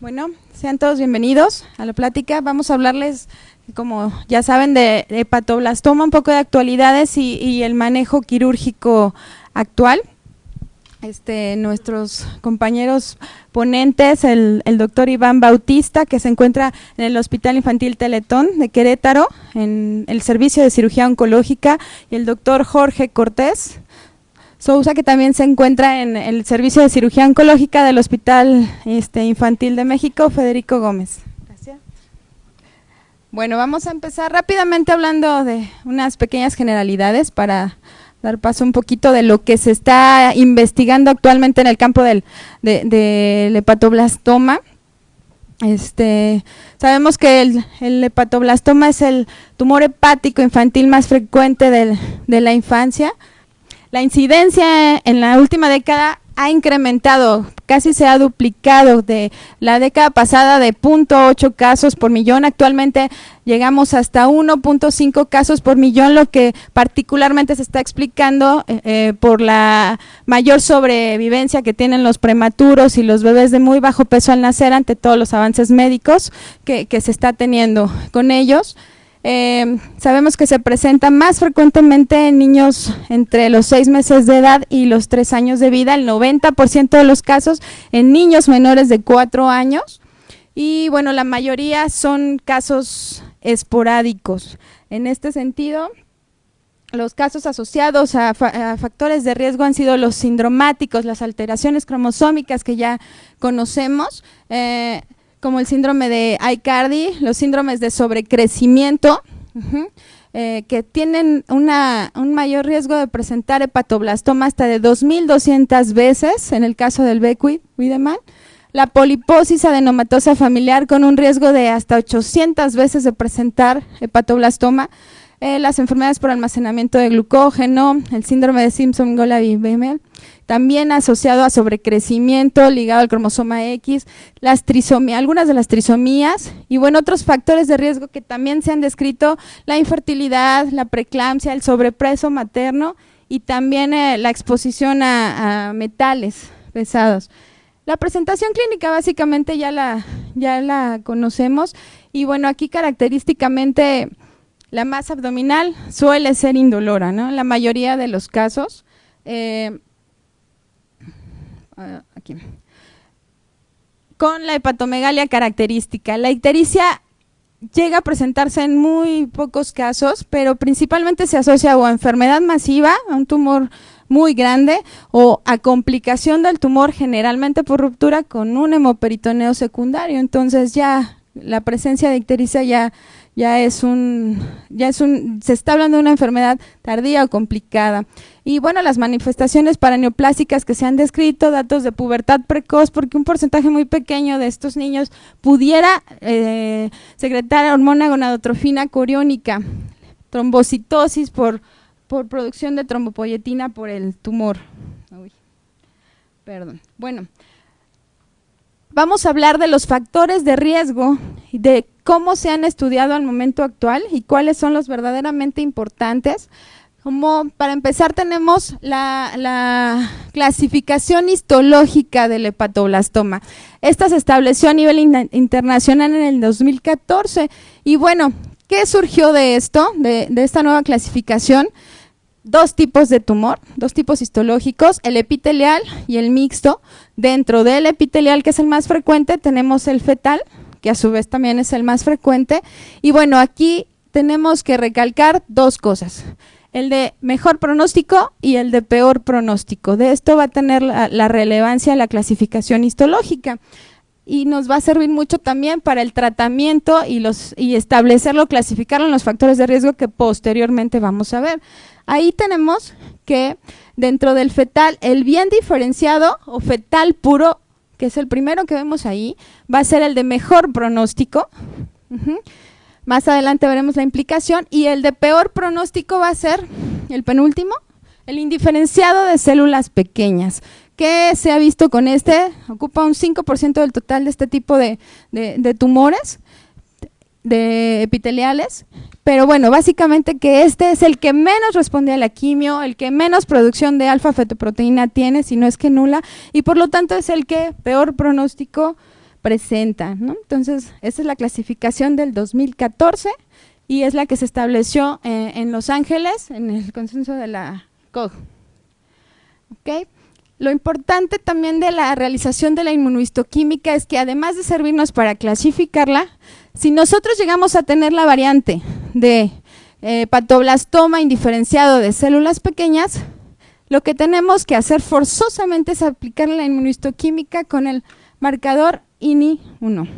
Bueno, sean todos bienvenidos a la plática. Vamos a hablarles, como ya saben, de hepatoblastoma, un poco de actualidades y el manejo quirúrgico actual. Nuestros compañeros ponentes, el doctor Iván Bautista, que se encuentra en el Hospital Infantil Teletón de Querétaro, en el Servicio de Cirugía Oncológica, y el doctor Jorge Cortés Sousa, que también se encuentra en el Servicio de Cirugía Oncológica del Hospital Infantil de México, Federico Gómez. Gracias. Bueno, vamos a empezar rápidamente hablando de unas pequeñas generalidades para dar paso un poquito de lo que se está investigando actualmente en el campo del hepatoblastoma. Sabemos que el hepatoblastoma es el tumor hepático infantil más frecuente de la infancia. La incidencia en la última década ha incrementado, casi se ha duplicado de la década pasada de 0.8 casos por millón. Actualmente llegamos hasta 1.5 casos por millón, lo que particularmente se está explicando por la mayor sobrevivencia que tienen los prematuros y los bebés de muy bajo peso al nacer ante todos los avances médicos que se está teniendo con ellos. Sabemos que se presenta más frecuentemente en niños entre los 6 meses de edad y los 3 años de vida, el 90% de los casos en niños menores de 4 años, y bueno, la mayoría son casos esporádicos. En este sentido, los casos asociados a factores de riesgo han sido los sindromáticos, las alteraciones cromosómicas que ya conocemos, como el síndrome de Aicardi, los síndromes de sobrecrecimiento, que tienen un mayor riesgo de presentar hepatoblastoma hasta de 2.200 veces en el caso del Beckwith-Wiedemann, la poliposis adenomatosa familiar con un riesgo de hasta 800 veces de presentar hepatoblastoma, las enfermedades por almacenamiento de glucógeno, el síndrome de Simpson-Golagi-Bemel, también asociado a sobrecrecimiento ligado al cromosoma X, las trisomías, algunas de las trisomías, y bueno, otros factores de riesgo que también se han descrito: la infertilidad, la preeclampsia, el sobrepeso materno y también la exposición a metales pesados. La presentación clínica básicamente ya la conocemos, y bueno, aquí característicamente la masa abdominal suele ser indolora, ¿no? En la mayoría de los casos. Aquí. Con la hepatomegalia característica. La ictericia llega a presentarse en muy pocos casos, pero principalmente se asocia o a enfermedad masiva, a un tumor muy grande, o a complicación del tumor, generalmente por ruptura con un hemoperitoneo secundario. Entonces ya la presencia de ictericia se está hablando de una enfermedad tardía o complicada. Y bueno, las manifestaciones paraneoplásicas que se han descrito, datos de pubertad precoz, porque un porcentaje muy pequeño de estos niños pudiera secretar hormona gonadotrofina coriónica, trombocitosis por producción de trombopoyetina por el tumor. Bueno, vamos a hablar de los factores de riesgo y de cómo se han estudiado al momento actual y cuáles son los verdaderamente importantes. Como para empezar, tenemos la clasificación histológica del hepatoblastoma. Esta se estableció a nivel internacional en el 2014, y bueno, ¿qué surgió de esto, de esta nueva clasificación? Dos tipos de tumor, dos tipos histológicos, el epitelial y el mixto. Dentro del epitelial, que es el más frecuente, tenemos el fetal, que a su vez también es el más frecuente, y bueno, aquí tenemos que recalcar dos cosas: el de mejor pronóstico y el de peor pronóstico. De esto va a tener la relevancia la clasificación histológica, y nos va a servir mucho también para el tratamiento y establecerlo, clasificarlo en los factores de riesgo que posteriormente vamos a ver. Ahí tenemos que dentro del fetal, el bien diferenciado o fetal puro, que es el primero que vemos ahí, va a ser el de mejor pronóstico. Más adelante veremos la implicación, y el de peor pronóstico va a ser el penúltimo, el indiferenciado de células pequeñas. ¿Qué se ha visto con este? Ocupa un 5% del total de este tipo de tumores de epiteliales, pero bueno, básicamente que este es el que menos responde a la quimio, el que menos producción de alfa-fetoproteína tiene, si no es que nula, y por lo tanto es el que peor pronóstico presenta, ¿no? Entonces, esa es la clasificación del 2014 y es la que se estableció en Los Ángeles en el consenso de la COG. ¿Okay? Lo importante también de la realización de la inmunohistoquímica es que además de servirnos para clasificarla, si nosotros llegamos a tener la variante de patoblastoma indiferenciado de células pequeñas, lo que tenemos que hacer forzosamente es aplicar la inmunohistoquímica con el marcador INI1.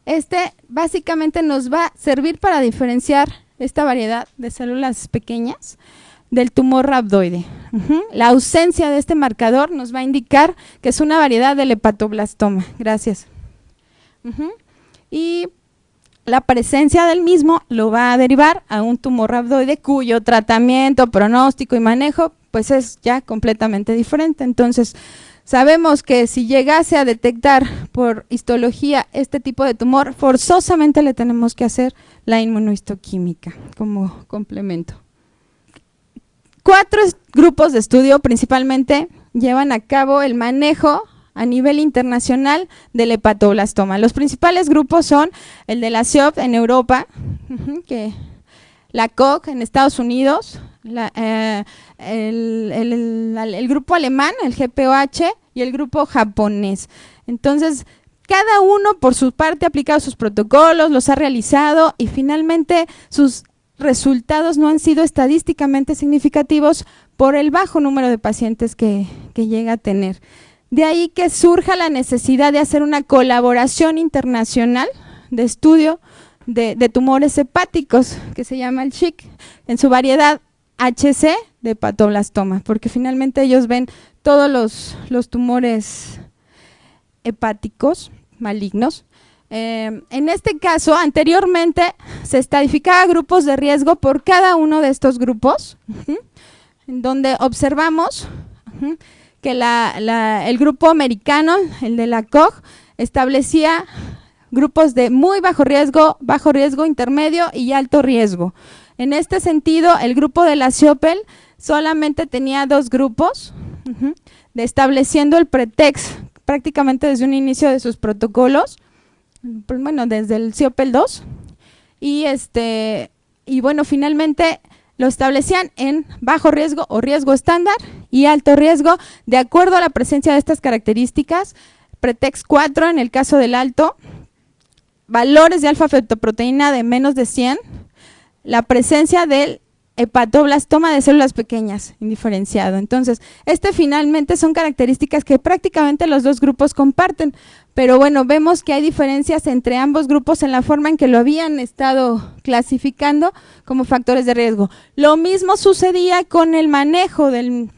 Este básicamente nos va a servir para diferenciar esta variedad de células pequeñas del tumor rhabdoide. La ausencia de este marcador nos va a indicar que es una variedad del hepatoblastoma. Gracias. Y la presencia del mismo lo va a derivar a un tumor rhabdoide cuyo tratamiento, pronóstico y manejo pues es ya completamente diferente. Entonces, sabemos que si llegase a detectar por histología este tipo de tumor, forzosamente le tenemos que hacer la inmunohistoquímica como complemento. 4 grupos de estudio principalmente llevan a cabo el manejo a nivel internacional del hepatoblastoma. Los principales grupos son el de la CIOP en Europa, que la COG en Estados Unidos, el grupo alemán, el GPOH, y el grupo japonés. Entonces, cada uno por su parte ha aplicado sus protocolos, los ha realizado y finalmente sus resultados no han sido estadísticamente significativos por el bajo número de pacientes que llega a tener. De ahí que surja la necesidad de hacer una colaboración internacional de estudio de tumores hepáticos, que se llama el CHIC, en su variedad HC de hepatoblastoma, porque finalmente ellos ven todos los tumores hepáticos malignos. En este caso, anteriormente se estratificaba grupos de riesgo por cada uno de estos grupos, en donde observamos que el grupo americano, el de la COG, establecía grupos de muy bajo riesgo, intermedio y alto riesgo. En este sentido, el grupo de la CIOPEL solamente tenía 2 grupos, estableciendo el PRETEX prácticamente desde un inicio de sus protocolos, pues bueno, desde el CIOPEL 2, y bueno, finalmente lo establecían en bajo riesgo o riesgo estándar y alto riesgo, de acuerdo a la presencia de estas características. PRETEX 4 en el caso del alto, valores de alfa-fetoproteína de menos de 100, la presencia del hepatoblastoma de células pequeñas indiferenciado. Entonces, finalmente son características que prácticamente los 2 grupos comparten, pero bueno, vemos que hay diferencias entre ambos grupos en la forma en que lo habían estado clasificando como factores de riesgo. Lo mismo sucedía con el manejo del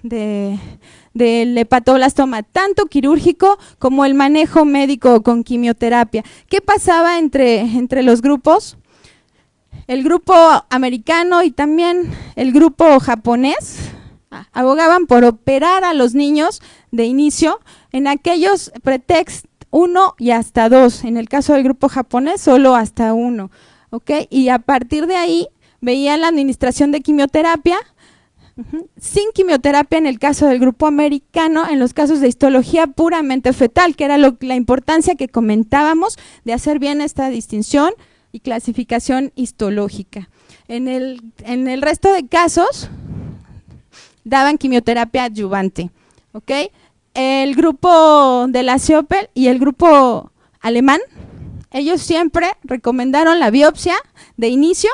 hepatoblastoma, tanto quirúrgico como el manejo médico con quimioterapia. ¿Qué pasaba entre los grupos? El grupo americano y también el grupo japonés abogaban por operar a los niños de inicio en aquellos PRETEX 1 y hasta 2, en el caso del grupo japonés solo hasta 1, ¿okay? Y a partir de ahí veían la administración de quimioterapia, sin quimioterapia en el caso del grupo americano, en los casos de histología puramente fetal, que era la importancia que comentábamos de hacer bien esta distinción y clasificación histológica. En el resto de casos daban quimioterapia adyuvante, ¿ok? El grupo de la CIOPEL y el grupo alemán, ellos siempre recomendaron la biopsia de inicio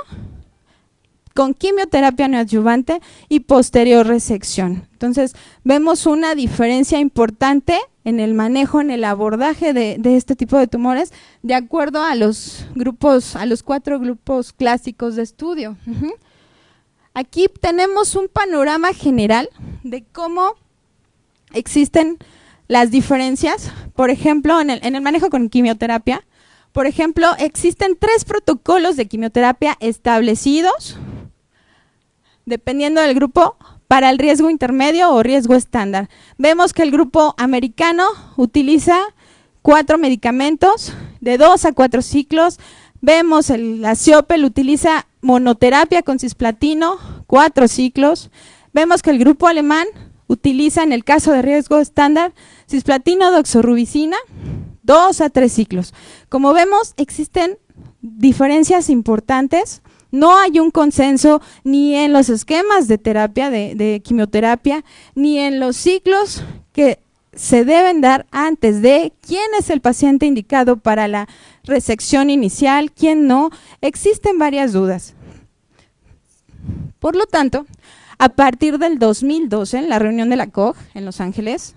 con quimioterapia neoadyuvante y posterior resección. Entonces, vemos una diferencia importante en el manejo, en el abordaje de este tipo de tumores, de acuerdo a los 4 grupos clásicos de estudio. Aquí tenemos un panorama general de cómo existen las diferencias, por ejemplo, en el manejo con quimioterapia. Por ejemplo, existen 3 protocolos de quimioterapia establecidos, dependiendo del grupo, para el riesgo intermedio o riesgo estándar. Vemos que el grupo americano utiliza 4 medicamentos de 2 a 4 ciclos. Vemos la CIOPEL utiliza monoterapia con cisplatino, 4 ciclos. Vemos que el grupo alemán utiliza, en el caso de riesgo estándar, cisplatino, doxorubicina, 2 a 3 ciclos. Como vemos, existen diferencias importantes. No hay un consenso ni en los esquemas de terapia, de quimioterapia, ni en los ciclos que se deben dar antes de quién es el paciente indicado para la resección inicial, quién no. Existen varias dudas. Por lo tanto, a partir del 2012, en la reunión de la COG en Los Ángeles,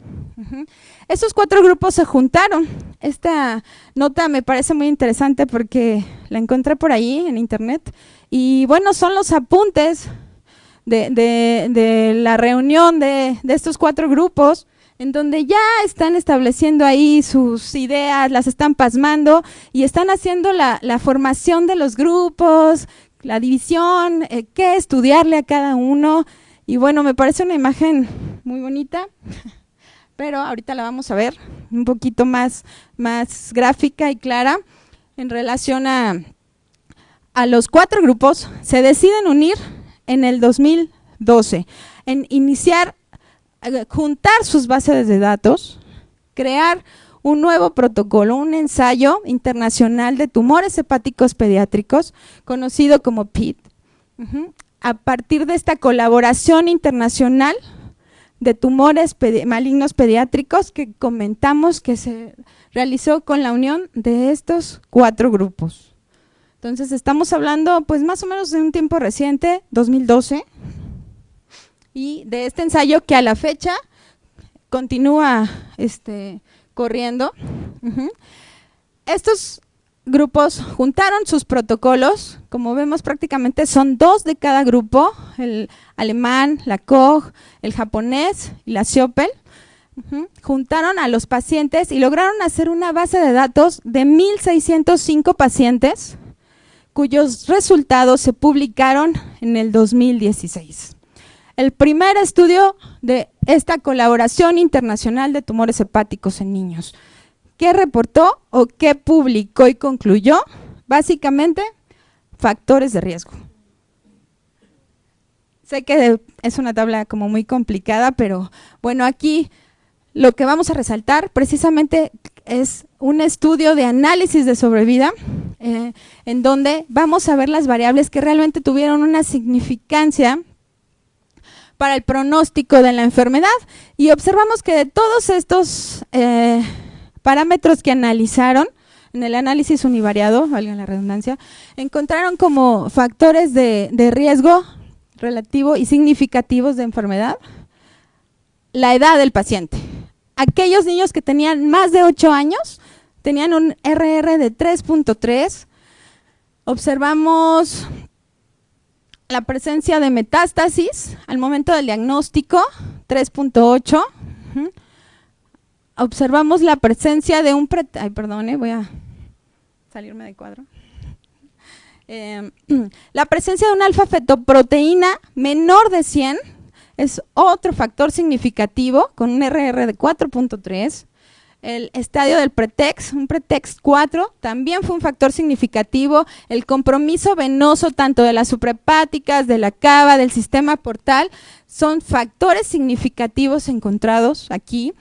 estos 4 grupos se juntaron. Esta nota me parece muy interesante porque la encontré por ahí en internet y bueno, son los apuntes de la reunión de estos 4 grupos, en donde ya están estableciendo ahí sus ideas, las están plasmando y están haciendo la formación de los grupos, la división, qué estudiarle a cada uno. Y bueno, me parece una imagen muy bonita, pero ahorita la vamos a ver un poquito más gráfica y clara en relación a los 4 grupos. Se deciden unir en el 2012, en iniciar, juntar sus bases de datos, crear un nuevo protocolo, un ensayo internacional de tumores hepáticos pediátricos, conocido como PIT. A partir de esta colaboración internacional de tumores malignos pediátricos que comentamos que se realizó con la unión de estos 4 grupos. Entonces estamos hablando pues más o menos de un tiempo reciente, 2012, y de este ensayo que a la fecha continúa corriendo. Estos grupos juntaron sus protocolos, como vemos prácticamente son 2 de cada grupo, el alemán, la COG, el japonés y la Siopel. Juntaron a los pacientes y lograron hacer una base de datos de 1,605 pacientes, cuyos resultados se publicaron en el 2016. El primer estudio de esta colaboración internacional de tumores hepáticos en niños. ¿Qué reportó o qué publicó y concluyó? Básicamente, factores de riesgo. Sé que es una tabla como muy complicada, pero bueno, aquí lo que vamos a resaltar precisamente es un estudio de análisis de sobrevida, en donde vamos a ver las variables que realmente tuvieron una significancia para el pronóstico de la enfermedad, y observamos que de todos estos parámetros que analizaron en el análisis univariado, valga la redundancia, encontraron como factores de riesgo relativo y significativos de enfermedad la edad del paciente. Aquellos niños que tenían más de 8 años tenían un RR de 3.3. Observamos la presencia de metástasis al momento del diagnóstico, 3.8. Observamos la presencia de un voy a salirme de cuadro. La presencia de una alfa-fetoproteína menor de 100 es otro factor significativo, con un RR de 4.3. El estadio del pretext, un pretext 4, también fue un factor significativo. El compromiso venoso tanto de las suprahepáticas, de la cava, del sistema portal, son factores significativos encontrados aquí.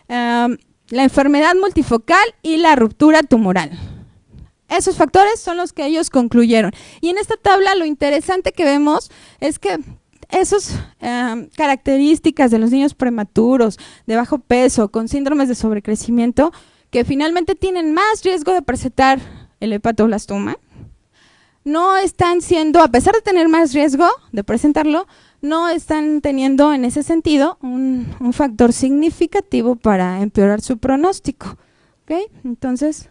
La enfermedad multifocal y la ruptura tumoral. Esos factores son los que ellos concluyeron. Y en esta tabla lo interesante que vemos es que esas características de los niños prematuros, de bajo peso, con síndromes de sobrecrecimiento, que finalmente tienen más riesgo de presentar el hepatoblastoma, no están siendo, a pesar de tener más riesgo de presentarlo, no están teniendo en ese sentido un factor significativo para empeorar su pronóstico. ¿Okay? Entonces,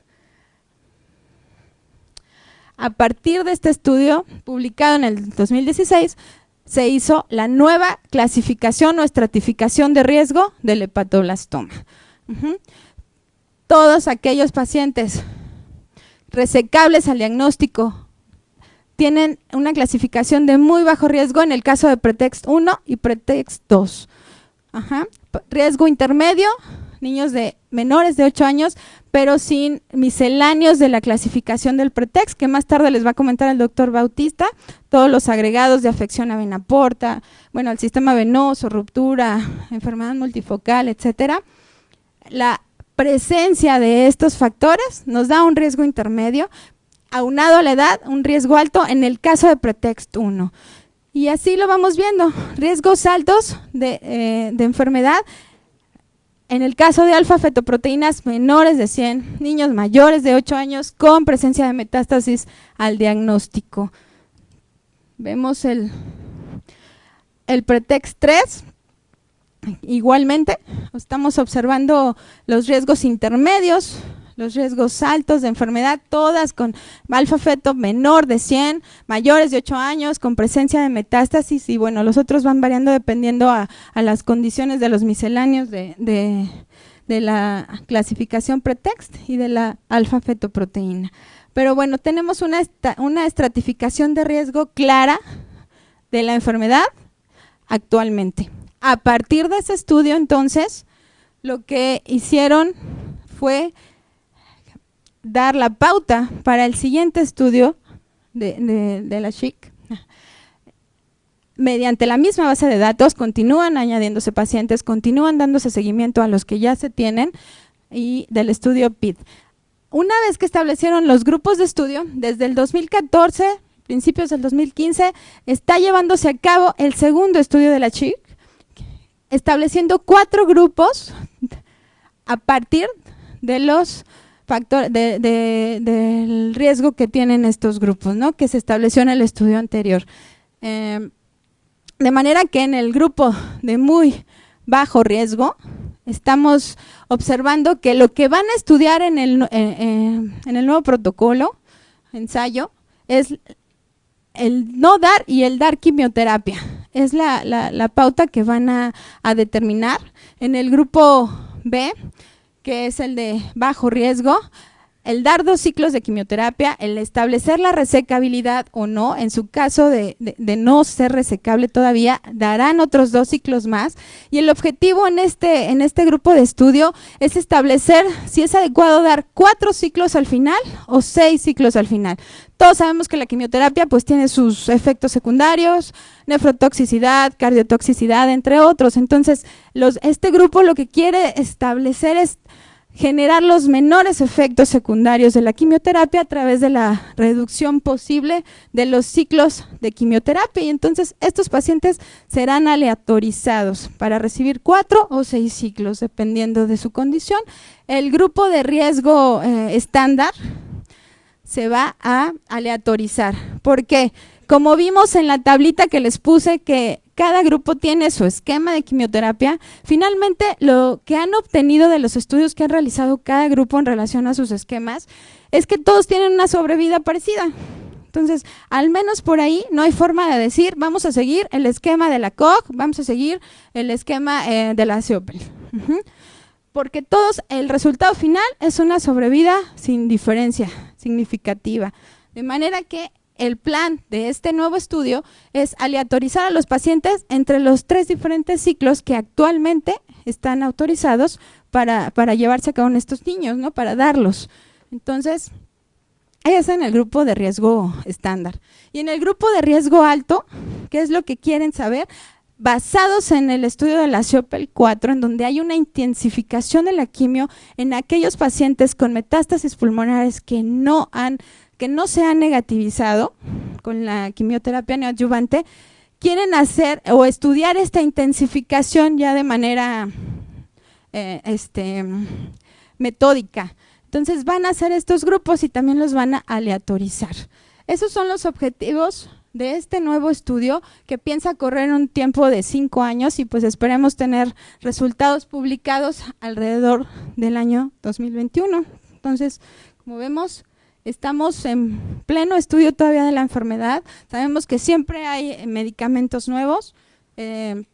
a partir de este estudio publicado en el 2016, se hizo la nueva clasificación o estratificación de riesgo del hepatoblastoma. Todos aquellos pacientes resecables al diagnóstico tienen una clasificación de muy bajo riesgo en el caso de pretext 1 y pretext 2. Riesgo intermedio, niños de menores de 8 años, pero sin misceláneos de la clasificación del pretext, que más tarde les va a comentar el doctor Bautista, todos los agregados de afección a vena porta, bueno, el sistema venoso, ruptura, enfermedad multifocal, etcétera. La presencia de estos factores nos da un riesgo intermedio, aunado a la edad, un riesgo alto en el caso de pretexto 1. Y así lo vamos viendo, riesgos altos de enfermedad. En el caso de alfa-fetoproteínas menores de 100, niños mayores de 8 años con presencia de metástasis al diagnóstico. Vemos el pretexto 3, igualmente estamos observando los riesgos intermedios, los riesgos altos de enfermedad, todas con alfa-feto menor de 100, mayores de 8 años, con presencia de metástasis, y bueno, los otros van variando dependiendo a las condiciones de los misceláneos de la clasificación pretext y de la alfa-fetoproteína. Pero bueno, tenemos una estratificación de riesgo clara de la enfermedad actualmente. A partir de ese estudio, entonces, lo que hicieron fue dar la pauta para el siguiente estudio de la SHIC. Mediante la misma base de datos continúan añadiéndose pacientes, continúan dándose seguimiento a los que ya se tienen, y del estudio PID. Una vez que establecieron los grupos de estudio, desde el 2014, principios del 2015, está llevándose a cabo el segundo estudio de la SHIC, estableciendo 4 grupos a partir de los del riesgo que tienen estos grupos, ¿no?, que se estableció en el estudio anterior. De manera que en el grupo de muy bajo riesgo estamos observando que lo que van a estudiar en el nuevo protocolo, ensayo, es el no dar y el dar quimioterapia. Es la pauta que van a determinar. En el grupo B, que es el de bajo riesgo, el dar 2 ciclos de quimioterapia, el establecer la resecabilidad o no, en su caso de no ser resecable todavía, darán otros 2 ciclos más, y el objetivo en este grupo de estudio es establecer si es adecuado dar 4 ciclos al final o 6 ciclos al final. Todos sabemos que la quimioterapia pues tiene sus efectos secundarios, nefrotoxicidad, cardiotoxicidad, entre otros. Entonces, este grupo lo que quiere establecer es generar los menores efectos secundarios de la quimioterapia a través de la reducción posible de los ciclos de quimioterapia, y entonces estos pacientes serán aleatorizados para recibir 4 o 6 ciclos dependiendo de su condición. El grupo de riesgo estándar se va a aleatorizar. ¿Por qué? Como vimos en la tablita que les puse, que cada grupo tiene su esquema de quimioterapia, finalmente lo que han obtenido de los estudios que han realizado cada grupo en relación a sus esquemas es que todos tienen una sobrevida parecida. Entonces, al menos por ahí no hay forma de decir vamos a seguir el esquema de la COG, vamos a seguir el esquema de la CIOPEL. Porque todos, el resultado final es una sobrevida sin diferencia significativa. De manera que el plan de este nuevo estudio es aleatorizar a los pacientes entre los 3 diferentes ciclos que actualmente están autorizados para llevarse a cabo en estos niños, ¿no?, para darlos. Entonces, es en el grupo de riesgo estándar. Y en el grupo de riesgo alto, ¿qué es lo que quieren saber? Basados en el estudio de la CIOPEL 4, en donde hay una intensificación de la quimio en aquellos pacientes con metástasis pulmonares que no se han negativizado con la quimioterapia neoadyuvante, quieren hacer o estudiar esta intensificación ya de manera metódica. Entonces van a hacer estos grupos y también los van a aleatorizar. Esos son los objetivos de este nuevo estudio, que piensa correr un tiempo de 5 años, y pues esperemos tener resultados publicados alrededor del año 2021. Entonces, como vemos, estamos en pleno estudio todavía de la enfermedad. Sabemos que siempre hay medicamentos nuevos,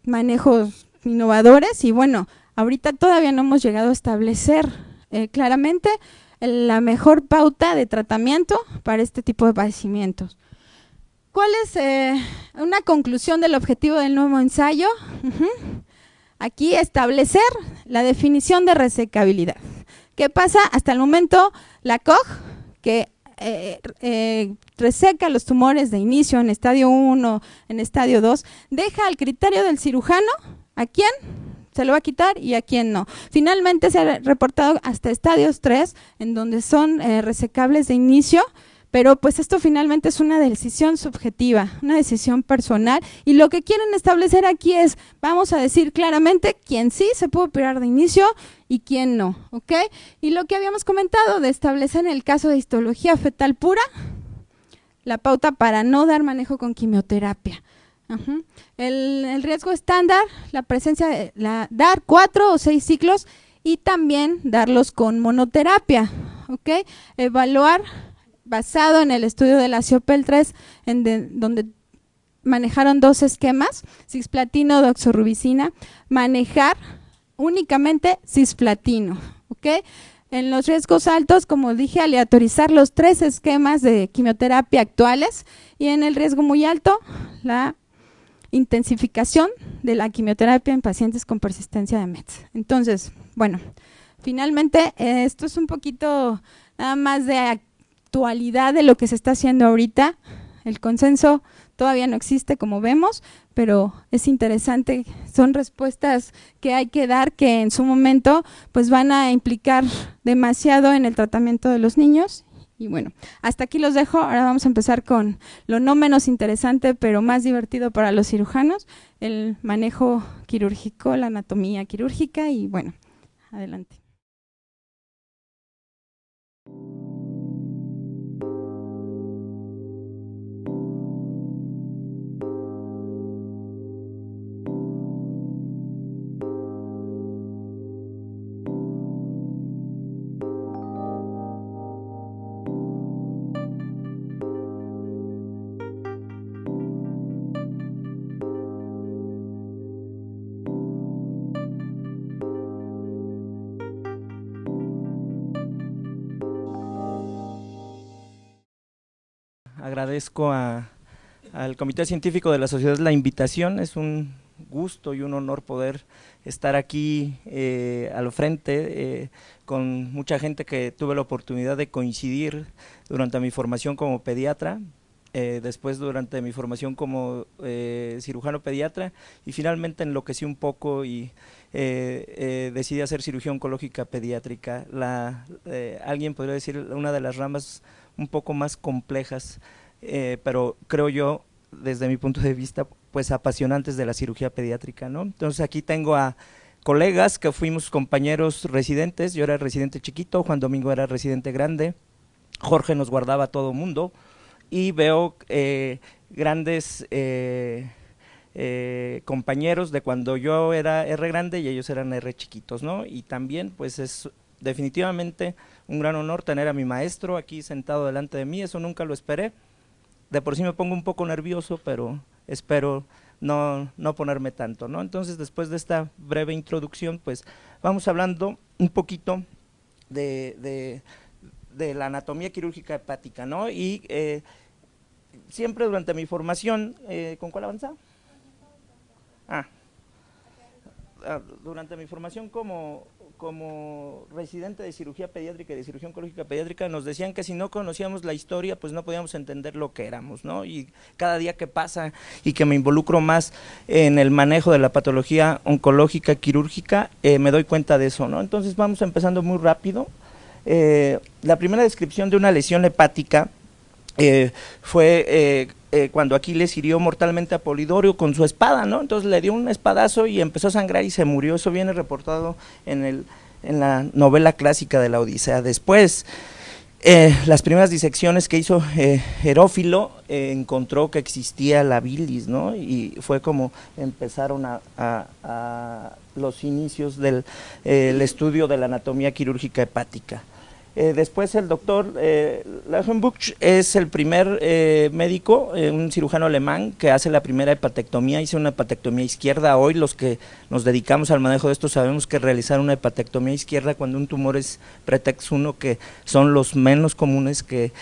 manejos innovadores, y bueno, ahorita todavía no hemos llegado a establecer claramente la mejor pauta de tratamiento para este tipo de padecimientos. ¿Cuál es una conclusión del objetivo del nuevo ensayo? Aquí establecer la definición de resecabilidad. ¿Qué pasa? Hasta el momento la COG, que reseca los tumores de inicio en estadio 1, en estadio 2, deja al criterio del cirujano ¿a quién se lo va a quitar y a quién no. Finalmente se ha reportado hasta estadios 3, en donde son resecables de inicio, pero pues esto finalmente es una decisión subjetiva, una decisión personal, y lo que quieren establecer aquí es, vamos a decir claramente quién sí se puede operar de inicio y quién no, ¿ok? Y lo que habíamos comentado de establecer en el caso de histología fetal pura, la pauta para no dar manejo con quimioterapia. El riesgo estándar, la presencia de dar 4 o 6 ciclos y también darlos con monoterapia, ¿ok? Evaluar basado en el estudio de la CIOPEL 3, donde manejaron 2 esquemas, cisplatino, doxorubicina, manejar únicamente cisplatino, ¿ok? En los riesgos altos, como dije, aleatorizar los 3 esquemas de quimioterapia actuales, y en el riesgo muy alto, la intensificación de la quimioterapia en pacientes con persistencia de METs. Entonces, bueno, finalmente esto es un poquito nada más de actualidad de lo que se está haciendo ahorita. El consenso todavía no existe, como vemos, pero es interesante, son respuestas que hay que dar, que en su momento pues van a implicar demasiado en el tratamiento de los niños. Y bueno, hasta aquí los dejo. Ahora vamos a empezar con lo no menos interesante, pero más divertido para los cirujanos, el manejo quirúrgico, la anatomía quirúrgica, y bueno, adelante. Agradezco al Comité Científico de la Sociedad la invitación, es un gusto y un honor poder estar aquí al frente con mucha gente que tuve la oportunidad de coincidir durante mi formación como pediatra, después durante mi formación como cirujano pediatra, y finalmente enloquecí un poco y decidí hacer cirugía oncológica pediátrica, alguien podría decir una de las ramas un poco más complejas, pero creo yo, desde mi punto de vista, pues apasionantes de la cirugía pediátrica, ¿no? Entonces aquí tengo a colegas que fuimos compañeros residentes, yo era residente chiquito, Juan Domingo era residente grande, Jorge nos guardaba a todo mundo, y veo grandes compañeros de cuando yo era R grande y ellos eran R chiquitos, ¿no? Y también pues es definitivamente un gran honor tener a mi maestro aquí sentado delante de mí, eso nunca lo esperé, de por sí me pongo un poco nervioso, pero espero no ponerme tanto, ¿no? Entonces, después de esta breve introducción, pues vamos hablando un poquito de la anatomía quirúrgica hepática, ¿no? Y siempre durante mi formación, ¿con cuál avanzaba? Durante mi formación como residente de cirugía pediátrica y de cirugía oncológica pediátrica, nos decían que si no conocíamos la historia, pues no podíamos entender lo que éramos, ¿no? Y cada día que pasa y que me involucro más en el manejo de la patología oncológica quirúrgica, me doy cuenta de eso, ¿no? Entonces vamos empezando muy rápido. La primera descripción de una lesión hepática fue cuando Aquiles hirió mortalmente a Polidorio con su espada, ¿no? Entonces le dio un espadazo y empezó a sangrar y se murió. Eso viene reportado en la novela clásica de la Odisea. Después, las primeras disecciones que hizo Herófilo, encontró que existía la bilis, ¿no? Y fue como empezaron a los inicios del estudio de la anatomía quirúrgica hepática. Después el doctor Leeuwenbuch es el primer médico, un cirujano alemán que hace la primera hepatectomía, hizo una hepatectomía izquierda. Hoy los que nos dedicamos al manejo de esto sabemos que realizar una hepatectomía izquierda cuando un tumor es pretex 1, que son los menos comunes, que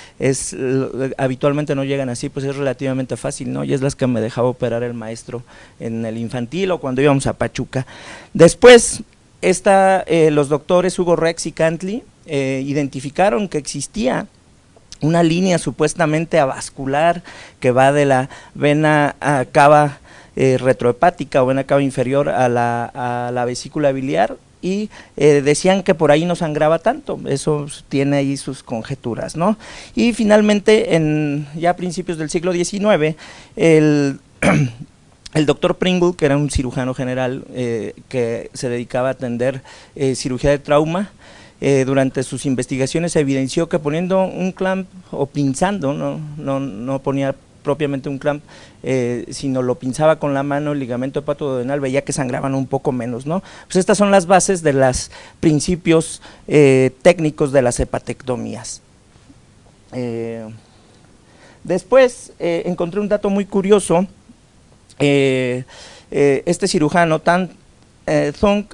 habitualmente no llegan así, pues es relativamente fácil, ¿no? Y es las que me dejaba operar el maestro en el infantil o cuando íbamos a Pachuca. Después los doctores Hugo Rex y Cantley identificaron que existía una línea supuestamente avascular que va de la vena cava retrohepática o vena cava inferior a la vesícula biliar, y decían que por ahí no sangraba tanto. Eso tiene ahí sus conjeturas, ¿no? Y finalmente, ya a principios del siglo XIX, el doctor Pringle, que era un cirujano general que se dedicaba a atender cirugía de trauma, durante sus investigaciones evidenció que poniendo un clamp o pinzando, no ponía propiamente un clamp, sino lo pinzaba con la mano, el ligamento hepatoduodenal, veía que sangraban un poco menos, ¿no? Pues estas son las bases de los principios técnicos de las hepatectomías. Después encontré un dato muy curioso. Este cirujano, Thong,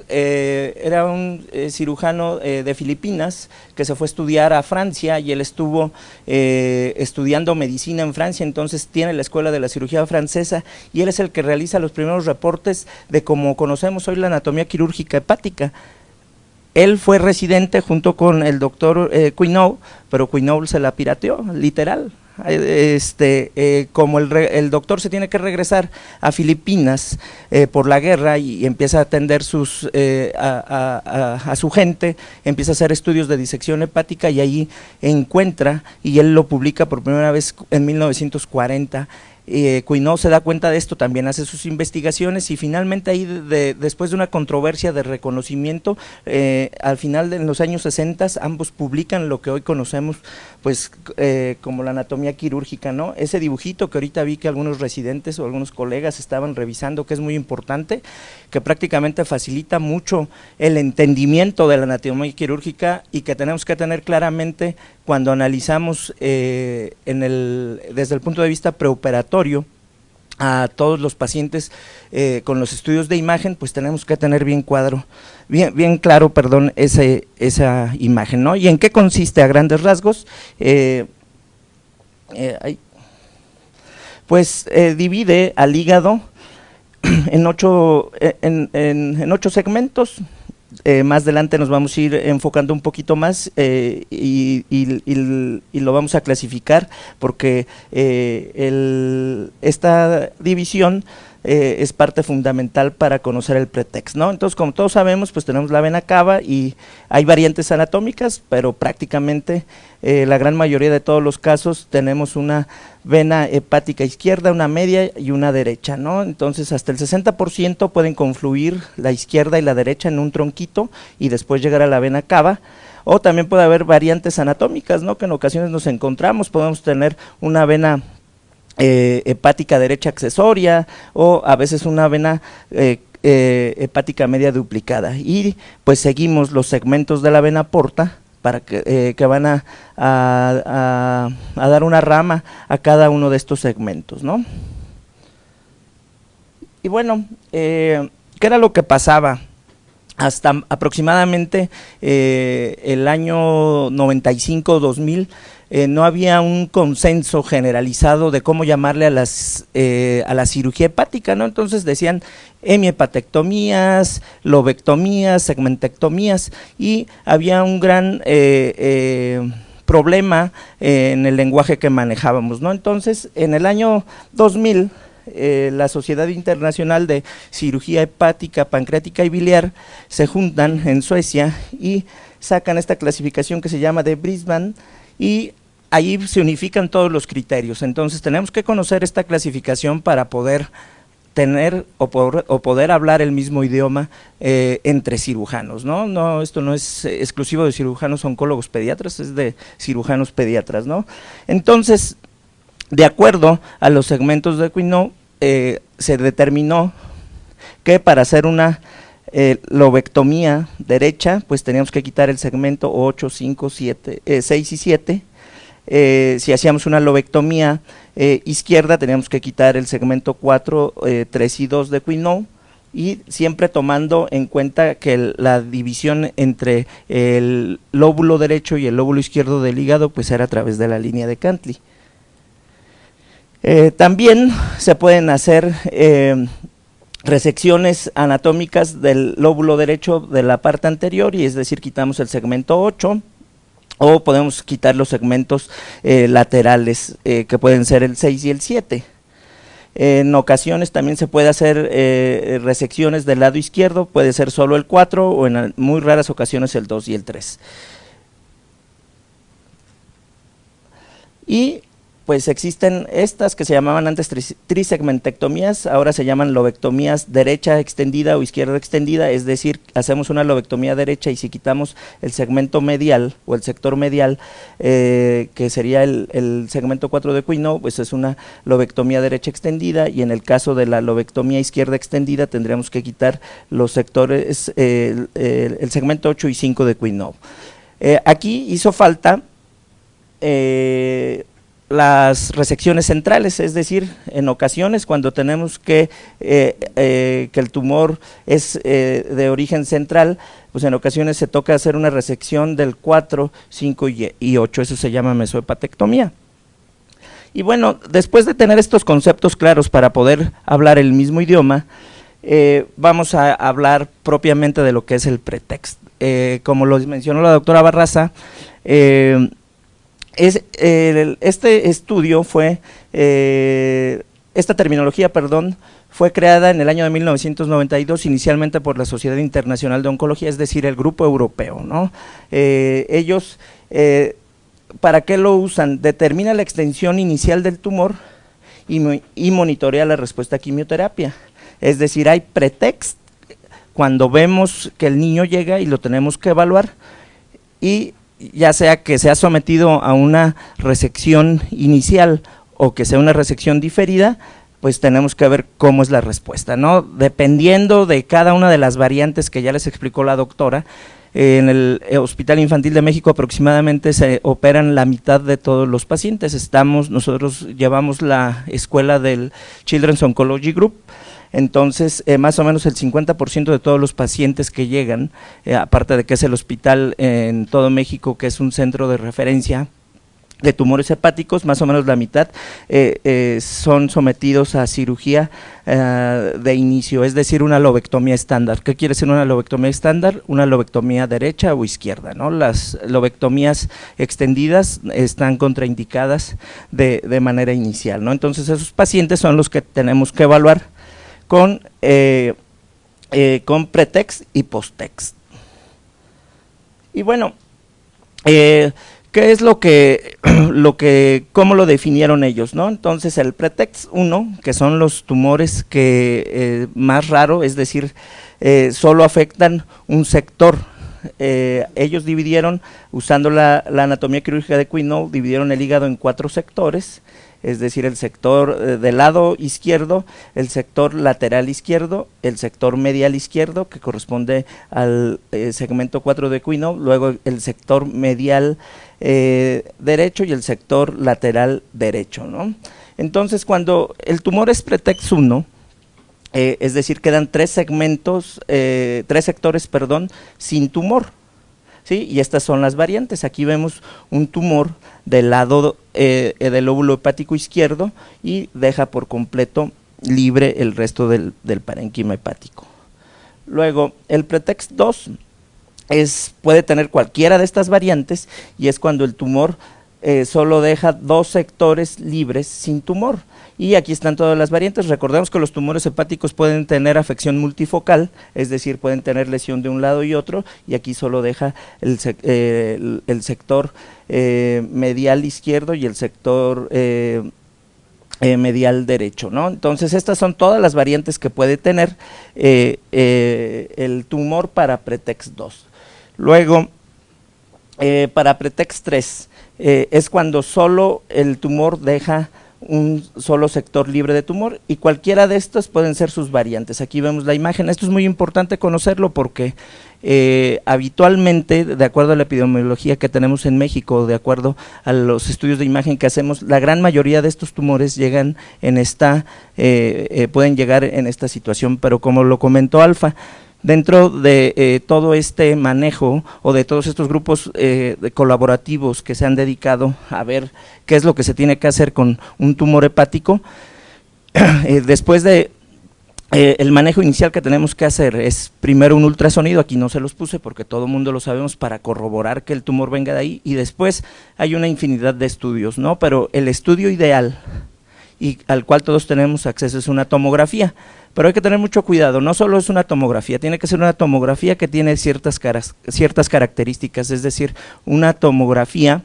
era un cirujano de Filipinas que se fue a estudiar a Francia, y él estuvo estudiando medicina en Francia. Entonces tiene la escuela de la cirugía francesa, y él es el que realiza los primeros reportes de cómo conocemos hoy la anatomía quirúrgica hepática. Él fue residente junto con el doctor Quinault, pero Quinault se la pirateó, literal. Como el doctor se tiene que regresar a Filipinas por la guerra, y empieza a atender a su gente, empieza a hacer estudios de disección hepática, y ahí encuentra, y él lo publica por primera vez en 1940. Quinault se da cuenta de esto, también hace sus investigaciones, y finalmente ahí después de una controversia de reconocimiento, al final de los años 60 ambos publican lo que hoy conocemos pues como la anatomía quirúrgica, ¿no? Ese dibujito que ahorita vi que algunos residentes o algunos colegas estaban revisando, que es muy importante, que prácticamente facilita mucho el entendimiento de la anatomía quirúrgica, y que tenemos que tener claramente cuando analizamos desde el punto de vista preoperatorio a todos los pacientes con los estudios de imagen, pues tenemos que tener bien claro, esa imagen, ¿no? ¿Y en qué consiste a grandes rasgos? Pues divide al hígado en 8 segmentos. Más adelante nos vamos a ir enfocando un poquito más y lo vamos a clasificar, porque esta división es parte fundamental para conocer el pretexto, ¿no? Entonces, como todos sabemos, pues tenemos la vena cava, y hay variantes anatómicas, pero prácticamente la gran mayoría de todos los casos tenemos una vena hepática izquierda, una media y una derecha, ¿no? Entonces hasta el 60% pueden confluir la izquierda y la derecha en un tronquito y después llegar a la vena cava. O también puede haber variantes anatómicas, ¿no? Que en ocasiones nos encontramos, podemos tener una vena hepática derecha accesoria, o a veces una vena hepática media duplicada, y pues seguimos los segmentos de la vena porta para que van a dar una rama a cada uno de estos segmentos, ¿no? Y bueno, ¿qué era lo que pasaba? Hasta aproximadamente el año 95-2000 no había un consenso generalizado de cómo llamarle a la cirugía hepática, ¿no? Entonces decían hemihepatectomías, lobectomías, segmentectomías, y había un gran problema en el lenguaje que manejábamos, ¿no? Entonces, en el año 2000, la Sociedad Internacional de Cirugía Hepática, Pancreática y Biliar se juntan en Suecia y sacan esta clasificación que se llama de Brisbane, y ahí se unifican todos los criterios. Entonces tenemos que conocer esta clasificación para poder tener o poder hablar el mismo idioma entre cirujanos, ¿no? No, esto no es exclusivo de cirujanos oncólogos pediatras, es de cirujanos pediatras, ¿no? Entonces, de acuerdo a los segmentos de Quinault, se determinó que para hacer una lobectomía derecha, pues teníamos que quitar el segmento 8, 5, 6 y 7. Si hacíamos una lobectomía izquierda, teníamos que quitar el segmento 4, 3 y 2 de Quinault, y siempre tomando en cuenta que la división entre el lóbulo derecho y el lóbulo izquierdo del hígado pues era a través de la línea de Cantley. También se pueden hacer resecciones anatómicas del lóbulo derecho de la parte anterior, y es decir, quitamos el segmento 8, o podemos quitar los segmentos laterales, que pueden ser el 6 y el 7. En ocasiones también se puede hacer resecciones del lado izquierdo, puede ser solo el 4 o en muy raras ocasiones el 2 y el 3. Y pues existen estas que se llamaban antes trisegmentectomías, ahora se llaman lobectomías derecha extendida o izquierda extendida, es decir, hacemos una lobectomía derecha y si quitamos el segmento medial o el sector medial, que sería el segmento 4 de Quinault, pues es una lobectomía derecha extendida, y en el caso de la lobectomía izquierda extendida tendríamos que quitar los sectores, el segmento 8 y 5 de Quinault. Aquí hizo falta las resecciones centrales, es decir, en ocasiones cuando tenemos que el tumor es de origen central, pues en ocasiones se toca hacer una resección del 4, 5 y 8, eso se llama mesohepatectomía. Y bueno, después de tener estos conceptos claros para poder hablar el mismo idioma, vamos a hablar propiamente de lo que es el pretext. Como lo mencionó la doctora Barraza, este estudio fue, esta terminología, perdón, fue creada en el año de 1992 inicialmente por la Sociedad Internacional de Oncología, es decir, el grupo europeo, ¿no? Ellos, ¿para qué lo usan? Determina la extensión inicial del tumor y monitorea la respuesta a quimioterapia, es decir, hay pretext cuando vemos que el niño llega y lo tenemos que evaluar, y ya sea que sea sometido a una resección inicial o que sea una resección diferida, pues tenemos que ver cómo es la respuesta, ¿no? Dependiendo de cada una de las variantes que ya les explicó la doctora, en el Hospital Infantil de México aproximadamente se operan la mitad de todos los pacientes. Nosotros llevamos la escuela del Children's Oncology Group. Entonces, más o menos el 50% de todos los pacientes que llegan, aparte de que es el hospital en todo México, que es un centro de referencia de tumores hepáticos, más o menos la mitad son sometidos a cirugía de inicio, es decir, una lobectomía estándar. ¿Qué quiere decir una lobectomía estándar? Una lobectomía derecha o izquierda, ¿no? Las lobectomías extendidas están contraindicadas de manera inicial, ¿no? Entonces, esos pacientes son los que tenemos que evaluar con pretext y posttext. Y bueno, ¿qué es cómo lo definieron ellos, ¿no? Entonces el pretext 1, que son los tumores que más raro, es decir, solo afectan un sector. Ellos dividieron, usando la anatomía quirúrgica de Quinault, dividieron el hígado en 4 sectores, es decir, el sector del lado izquierdo, el sector lateral izquierdo, el sector medial izquierdo, que corresponde al segmento 4 de Quinault, luego el sector medial derecho y el sector lateral derecho, ¿no? Entonces, cuando el tumor es pretext 1, es decir, quedan 3 sectores, sin tumor, ¿sí? Y estas son las variantes. Aquí vemos un tumor del lado del lóbulo hepático izquierdo y deja por completo libre el resto del parénquima hepático. Luego, el pretext 2 puede tener cualquiera de estas variantes, y es cuando el tumor solo deja 2 sectores libres sin tumor. Y aquí están todas las variantes. Recordemos que los tumores hepáticos pueden tener afección multifocal, es decir, pueden tener lesión de un lado y otro, y aquí solo deja el sector medial izquierdo y el sector medial derecho, ¿no? Entonces, estas son todas las variantes que puede tener el tumor para pretext 2. Luego, para pretext 3, es cuando solo el tumor deja un solo sector libre de tumor, y cualquiera de estos pueden ser sus variantes. Aquí vemos la imagen. Esto es muy importante conocerlo porque habitualmente, de acuerdo a la epidemiología que tenemos en México, de acuerdo a los estudios de imagen que hacemos, la gran mayoría de estos tumores llegan pueden llegar en esta situación, pero como lo comentó Alfa, dentro de todo este manejo o de todos estos grupos colaborativos que se han dedicado a ver qué es lo que se tiene que hacer con un tumor hepático, después de el manejo inicial que tenemos que hacer es primero un ultrasonido, aquí no se los puse porque todo el mundo lo sabemos, para corroborar que el tumor venga de ahí, y después hay una infinidad de estudios, ¿no? Pero el estudio ideal y al cual todos tenemos acceso, es una tomografía. Pero hay que tener mucho cuidado, no solo es una tomografía, tiene que ser una tomografía que tiene ciertas características, es decir, una tomografía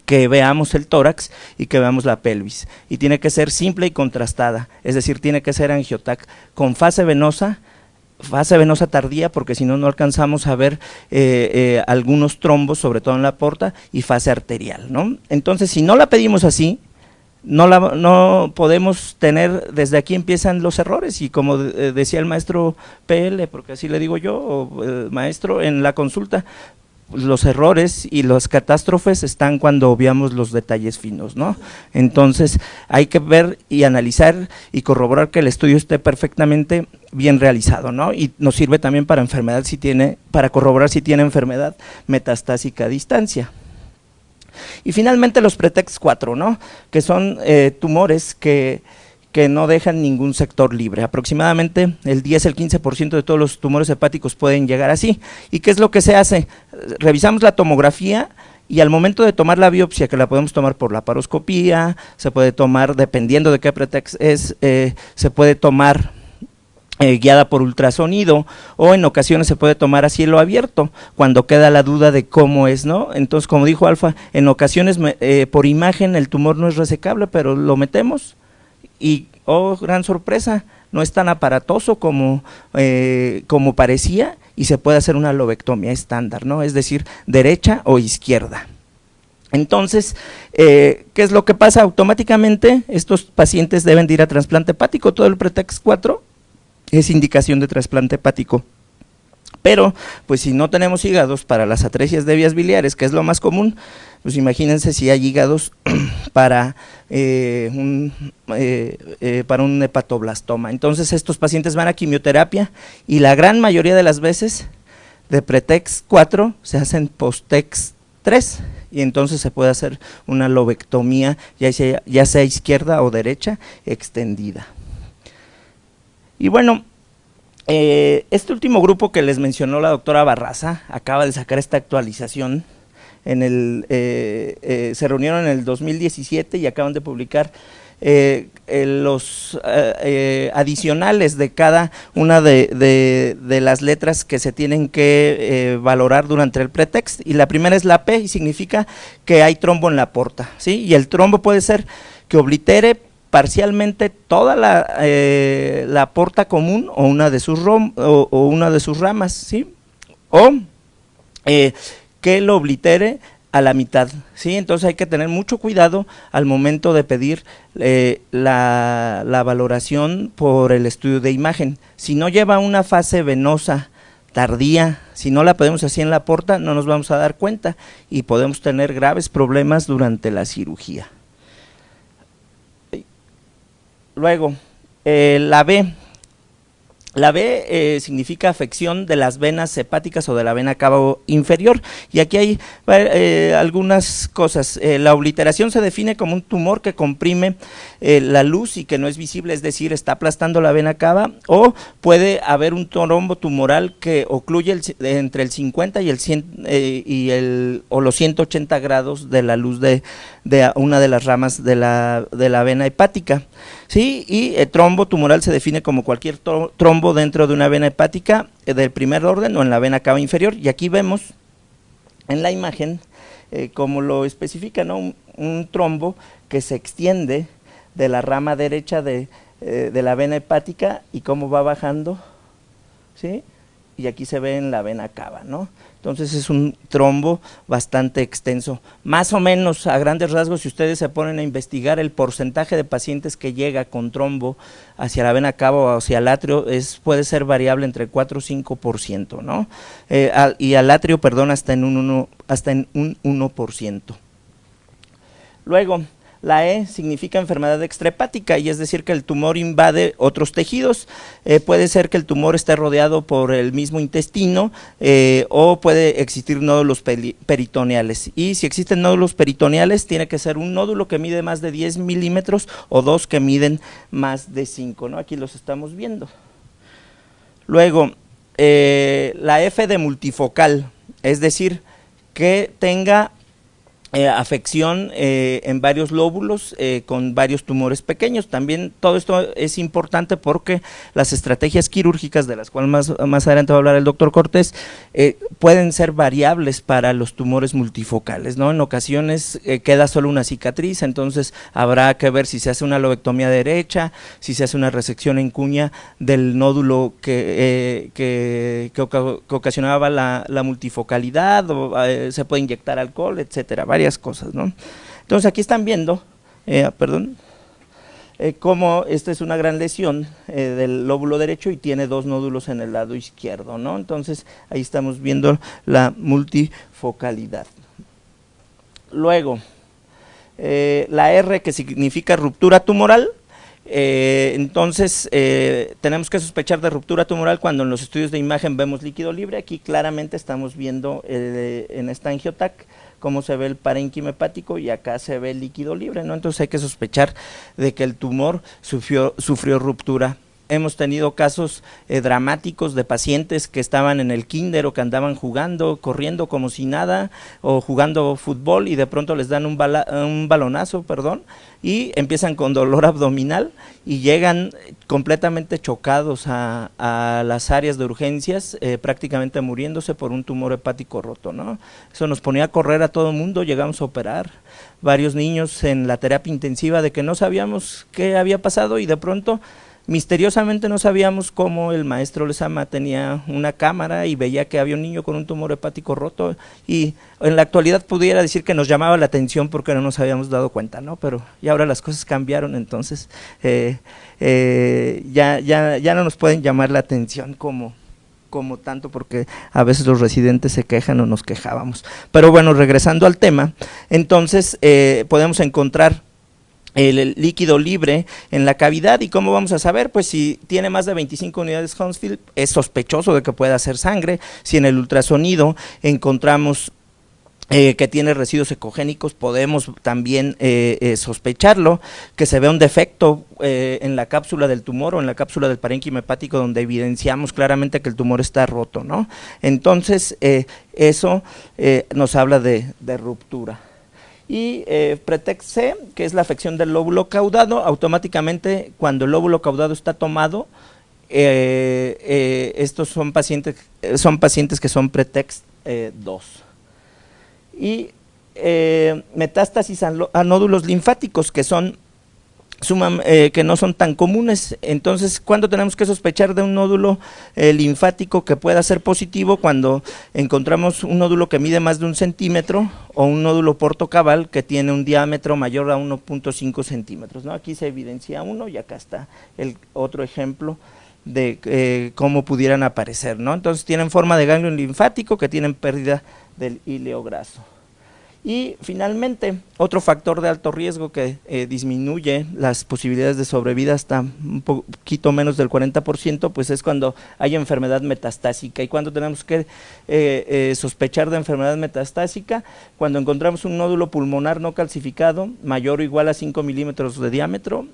que veamos el tórax y que veamos la pelvis, y tiene que ser simple y contrastada, es decir, tiene que ser angiotac con fase venosa tardía, porque si no, no alcanzamos a ver algunos trombos, sobre todo en la porta, y fase arterial, ¿no? Entonces, si no la pedimos así, no podemos tener, desde aquí empiezan los errores, y como decía el maestro PL, porque así le digo yo, o maestro, en la consulta, los errores y las catástrofes están cuando obviamos los detalles finos, ¿no? Entonces hay que ver y analizar y corroborar que el estudio esté perfectamente bien realizado, ¿no? Y nos sirve también para para corroborar si tiene enfermedad metastásica a distancia. Y finalmente los pretext 4, ¿no? Que son tumores que no dejan ningún sector libre. Aproximadamente el 10 al 15% de todos los tumores hepáticos pueden llegar así. ¿Y qué es lo que se hace? Revisamos la tomografía y al momento de tomar la biopsia, que la podemos tomar por laparoscopía, se puede tomar, dependiendo de qué pretext es, se puede tomar guiada por ultrasonido, o en ocasiones se puede tomar a cielo abierto, cuando queda la duda de cómo es, ¿no? Entonces, como dijo Alfa, en ocasiones por imagen el tumor no es resecable, pero lo metemos y, oh, gran sorpresa, no es tan aparatoso como parecía, y se puede hacer una lobectomía estándar, ¿no? Es decir, derecha o izquierda. Entonces, ¿qué es lo que pasa? Automáticamente estos pacientes deben de ir a trasplante hepático. Todo el pretext 4 es indicación de trasplante hepático. Pero, pues si no tenemos hígados para las atresias de vías biliares, que es lo más común, pues imagínense si hay hígados para un hepatoblastoma. Entonces estos pacientes van a quimioterapia, y la gran mayoría de las veces de pretext 4 se hacen post-text 3, y entonces se puede hacer una lobectomía, ya sea izquierda o derecha, extendida. Y bueno, este último grupo que les mencionó la doctora Barraza acaba de sacar esta actualización. Se reunieron en el 2017 y acaban de publicar los adicionales de cada una de las letras que se tienen que valorar durante el pretext, y la primera es la P, y significa que hay trombo en la porta, ¿sí? Y el trombo puede ser que oblitere parcialmente toda la porta común, o una de sus ramas, ¿sí? O que lo oblitere a la mitad, ¿sí? Entonces hay que tener mucho cuidado al momento de pedir la valoración por el estudio de imagen. Si no lleva una fase venosa tardía, si no la podemos así en la porta, no nos vamos a dar cuenta y podemos tener graves problemas durante la cirugía. Luego, la B. La B significa afección de las venas hepáticas o de la vena cava inferior, y aquí hay algunas cosas. La obliteración se define como un tumor que comprime la luz y que no es visible, es decir, está aplastando la vena cava, o puede haber un trombo tumoral que ocluye entre el 50 y o los 180 grados de la luz de una de las ramas de la vena hepática. Sí, y el trombo tumoral se define como cualquier trombo dentro de una vena hepática del primer orden o en la vena cava inferior, y aquí vemos en la imagen como lo especifica, ¿no? Un trombo que se extiende de la rama derecha de la vena hepática y cómo va bajando, ¿sí? Y aquí se ve en la vena cava, ¿no? Entonces es un trombo bastante extenso. Más o menos, a grandes rasgos, si ustedes se ponen a investigar, el porcentaje de pacientes que llega con trombo hacia la vena cava o hacia el atrio puede ser variable entre 4 o 5%, ¿no? Y al atrio, perdón, hasta en un 1%. Luego, la E significa enfermedad extrahepática, y es decir que el tumor invade otros tejidos. Puede ser que el tumor esté rodeado por el mismo intestino, o puede existir nódulos peritoneales, y si existen nódulos peritoneales tiene que ser un nódulo que mide más de 10 milímetros o dos que miden más de 5, ¿no? Aquí los estamos viendo. Luego, la F de multifocal, es decir, que tenga afección en varios lóbulos con varios tumores pequeños. También todo esto es importante porque las estrategias quirúrgicas, de las cuales más adelante va a hablar el doctor Cortés, pueden ser variables para los tumores multifocales, ¿no? En ocasiones queda solo una cicatriz, entonces habrá que ver si se hace una lobectomía derecha, si se hace una resección en cuña del nódulo que ocasionaba la multifocalidad, o se puede inyectar alcohol, etcétera, varias cosas, ¿no? Entonces aquí están viendo, cómo esta es una gran lesión del lóbulo derecho y tiene 2 nódulos en el lado izquierdo, ¿no? Entonces ahí estamos viendo la multifocalidad. Luego, la R, que significa ruptura tumoral. Entonces tenemos que sospechar de ruptura tumoral cuando en los estudios de imagen vemos líquido libre. Aquí claramente estamos viendo en esta angiotac cómo se ve el parénquima hepático y acá se ve el líquido libre, ¿no? Entonces hay que sospechar de que el tumor sufrió ruptura. Hemos tenido casos dramáticos de pacientes que estaban en el kinder o que andaban jugando, corriendo como si nada, o jugando fútbol y de pronto les dan un balonazo, y empiezan con dolor abdominal y llegan completamente chocados a las áreas de urgencias, prácticamente muriéndose por un tumor hepático roto, ¿no? Eso nos ponía a correr a todo el mundo, llegamos a operar varios niños en la terapia intensiva de que no sabíamos qué había pasado y de pronto misteriosamente no sabíamos cómo el maestro Lezama tenía una cámara y veía que había un niño con un tumor hepático roto, y en la actualidad pudiera decir que nos llamaba la atención porque no nos habíamos dado cuenta, ¿no? Pero ya ahora las cosas cambiaron, entonces ya no nos pueden llamar la atención como tanto, porque a veces los residentes se quejan o nos quejábamos. Pero bueno, regresando al tema, entonces podemos encontrar el líquido libre en la cavidad. ¿Y cómo vamos a saber? Pues si tiene más de 25 unidades Hounsfield, es sospechoso de que pueda ser sangre. Si en el ultrasonido encontramos que tiene residuos ecogénicos, podemos también sospecharlo, que se vea un defecto en la cápsula del tumor o en la cápsula del parénquima hepático, donde evidenciamos claramente que el tumor está roto, ¿no? Entonces eso nos habla de ruptura. Y Pretext C, que es la afección del lóbulo caudado. Automáticamente cuando el lóbulo caudado está tomado, estos son pacientes que son Pretext 2. Y metástasis a nódulos linfáticos, que son que no son tan comunes. Entonces, ¿cuándo tenemos que sospechar de un nódulo linfático que pueda ser positivo? Cuando encontramos un nódulo que mide más de 1 centímetro o un nódulo portocabal que tiene un diámetro mayor a 1.5 centímetros, ¿no? Aquí se evidencia uno y acá está el otro ejemplo de cómo pudieran aparecer, ¿no? Entonces tienen forma de ganglio linfático, que tienen pérdida del íleo graso. Y finalmente, otro factor de alto riesgo que disminuye las posibilidades de sobrevida hasta un poquito menos del 40%, pues es cuando hay enfermedad metastásica. ¿Y cuando tenemos que sospechar de enfermedad metastásica? Cuando encontramos un nódulo pulmonar no calcificado mayor o igual a 5 milímetros de diámetro,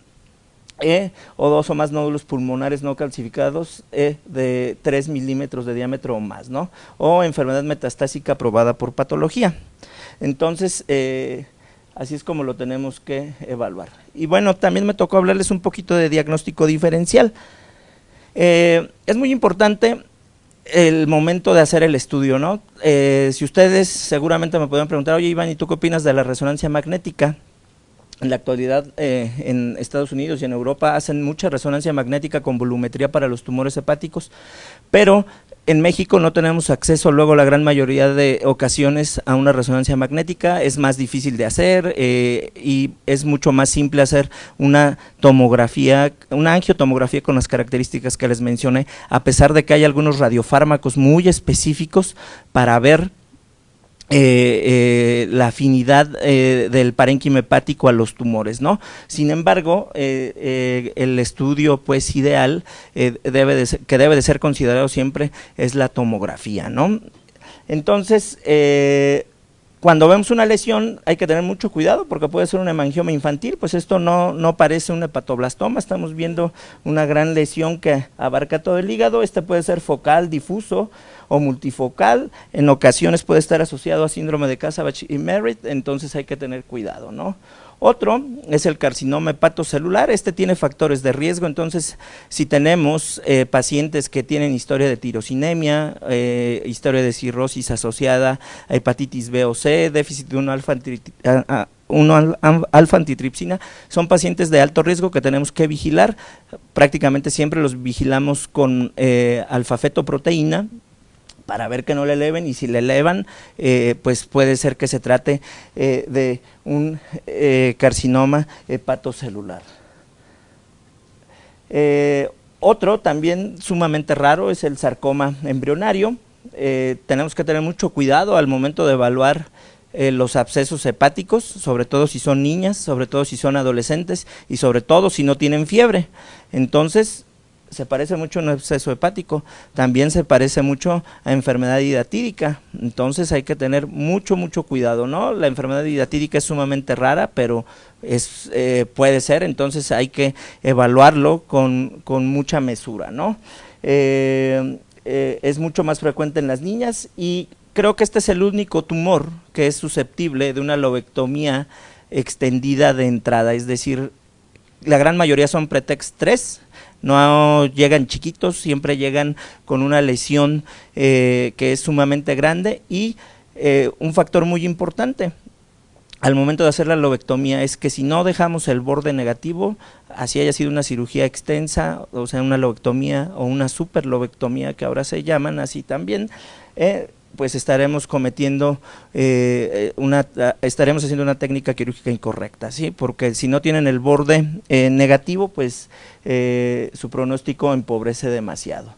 o 2 o más nódulos pulmonares no calcificados de 3 milímetros de diámetro o más, ¿no? O enfermedad metastásica probada por patología. Entonces, así es como lo tenemos que evaluar. Y bueno, también me tocó hablarles un poquito de diagnóstico diferencial. Es muy importante el momento de hacer el estudio, ¿no? Si ustedes seguramente me pueden preguntar, oye Iván, ¿y tú qué opinas de la resonancia magnética? En la actualidad en Estados Unidos y en Europa hacen mucha resonancia magnética con volumetría para los tumores hepáticos, pero en México no tenemos acceso luego la gran mayoría de ocasiones a una resonancia magnética. Es más difícil de hacer y es mucho más simple hacer una tomografía, una angiotomografía con las características que les mencioné, a pesar de que hay algunos radiofármacos muy específicos para ver la afinidad del parénquima hepático a los tumores, ¿no? Sin embargo, el estudio pues ideal que debe de ser considerado siempre es la tomografía, ¿no? Entonces, cuando vemos una lesión hay que tener mucho cuidado porque puede ser un hemangioma infantil, pues esto no parece un hepatoblastoma, estamos viendo una gran lesión que abarca todo el hígado. Este puede ser focal, difuso o multifocal, en ocasiones puede estar asociado a síndrome de Kasabach y Merritt, entonces hay que tener cuidado, ¿no? Otro es el carcinoma hepatocelular, este tiene factores de riesgo, entonces si tenemos pacientes que tienen historia de tirosinemia, historia de cirrosis asociada a hepatitis B o C, déficit de 1-alfa-antitripsina, son pacientes de alto riesgo que tenemos que vigilar, prácticamente siempre los vigilamos con alfa-fetoproteína, para ver que no le eleven, y si le elevan, pues puede ser que se trate de un carcinoma hepatocelular. Otro también sumamente raro es el sarcoma embrionario. Tenemos que tener mucho cuidado al momento de evaluar los abscesos hepáticos, sobre todo si son niñas, sobre todo si son adolescentes y sobre todo si no tienen fiebre. Entonces, se parece mucho a un absceso hepático, también se parece mucho a enfermedad hidatídica, entonces hay que tener mucho cuidado, ¿no? La enfermedad hidatídica es sumamente rara, pero puede ser, entonces hay que evaluarlo con mucha mesura, ¿no? Es mucho más frecuente en las niñas y creo que este es el único tumor que es susceptible de una lobectomía extendida de entrada, es decir, la gran mayoría son pretext 3, no llegan chiquitos, siempre llegan con una lesión que es sumamente grande y un factor muy importante al momento de hacer la lobectomía es que si no dejamos el borde negativo, así haya sido una cirugía extensa, o sea una lobectomía o una superlobectomía que ahora se llaman así también, pues estaremos cometiendo estaremos haciendo una técnica quirúrgica incorrecta, ¿sí? Porque si no tienen el borde negativo, pues su pronóstico empobrece demasiado.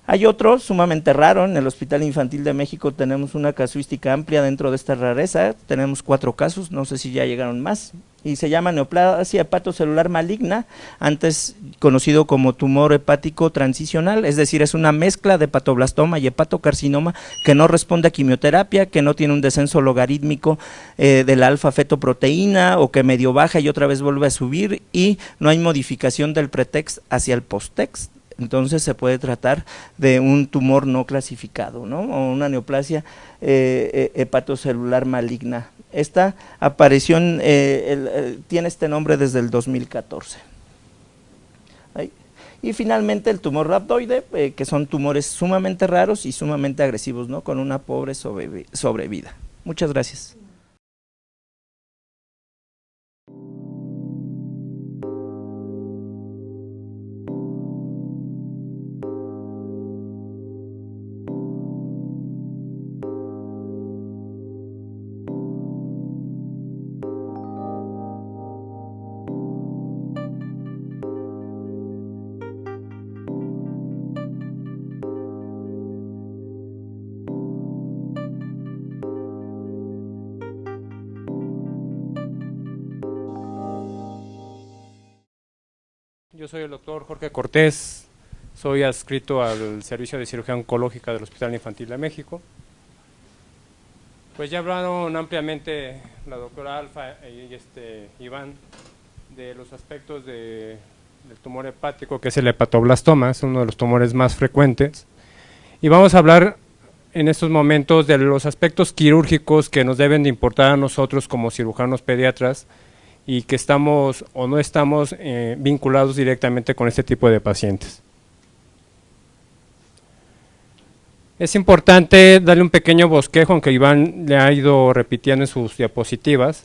Hay otro sumamente raro, en el Hospital Infantil de México tenemos una casuística amplia dentro de esta rareza, tenemos 4 casos, no sé si ya llegaron más, y se llama neoplasia hepatocelular maligna, antes conocido como tumor hepático transicional, es decir, es una mezcla de hepatoblastoma y hepatocarcinoma que no responde a quimioterapia, que no tiene un descenso logarítmico de la alfa-fetoproteína o que medio baja y otra vez vuelve a subir y no hay modificación del pretext hacia el postext. Entonces se puede tratar de un tumor no clasificado, ¿no? O una neoplasia hepatocelular maligna. Esta apareció, tiene este nombre desde el 2014. Y finalmente el tumor rhabdoide, que son tumores sumamente raros y sumamente agresivos, ¿no? Con una pobre sobrevida. Muchas gracias. Yo soy el doctor Jorge Cortés, soy adscrito al Servicio de Cirugía Oncológica del Hospital Infantil de México. Pues ya hablaron ampliamente la doctora Alfa y Iván de los aspectos del tumor hepático, que es el hepatoblastoma, es uno de los tumores más frecuentes. Y vamos a hablar en estos momentos de los aspectos quirúrgicos que nos deben de importar a nosotros como cirujanos pediatras, y que estamos o no estamos vinculados directamente con este tipo de pacientes. Es importante darle un pequeño bosquejo, aunque Iván le ha ido repitiendo en sus diapositivas,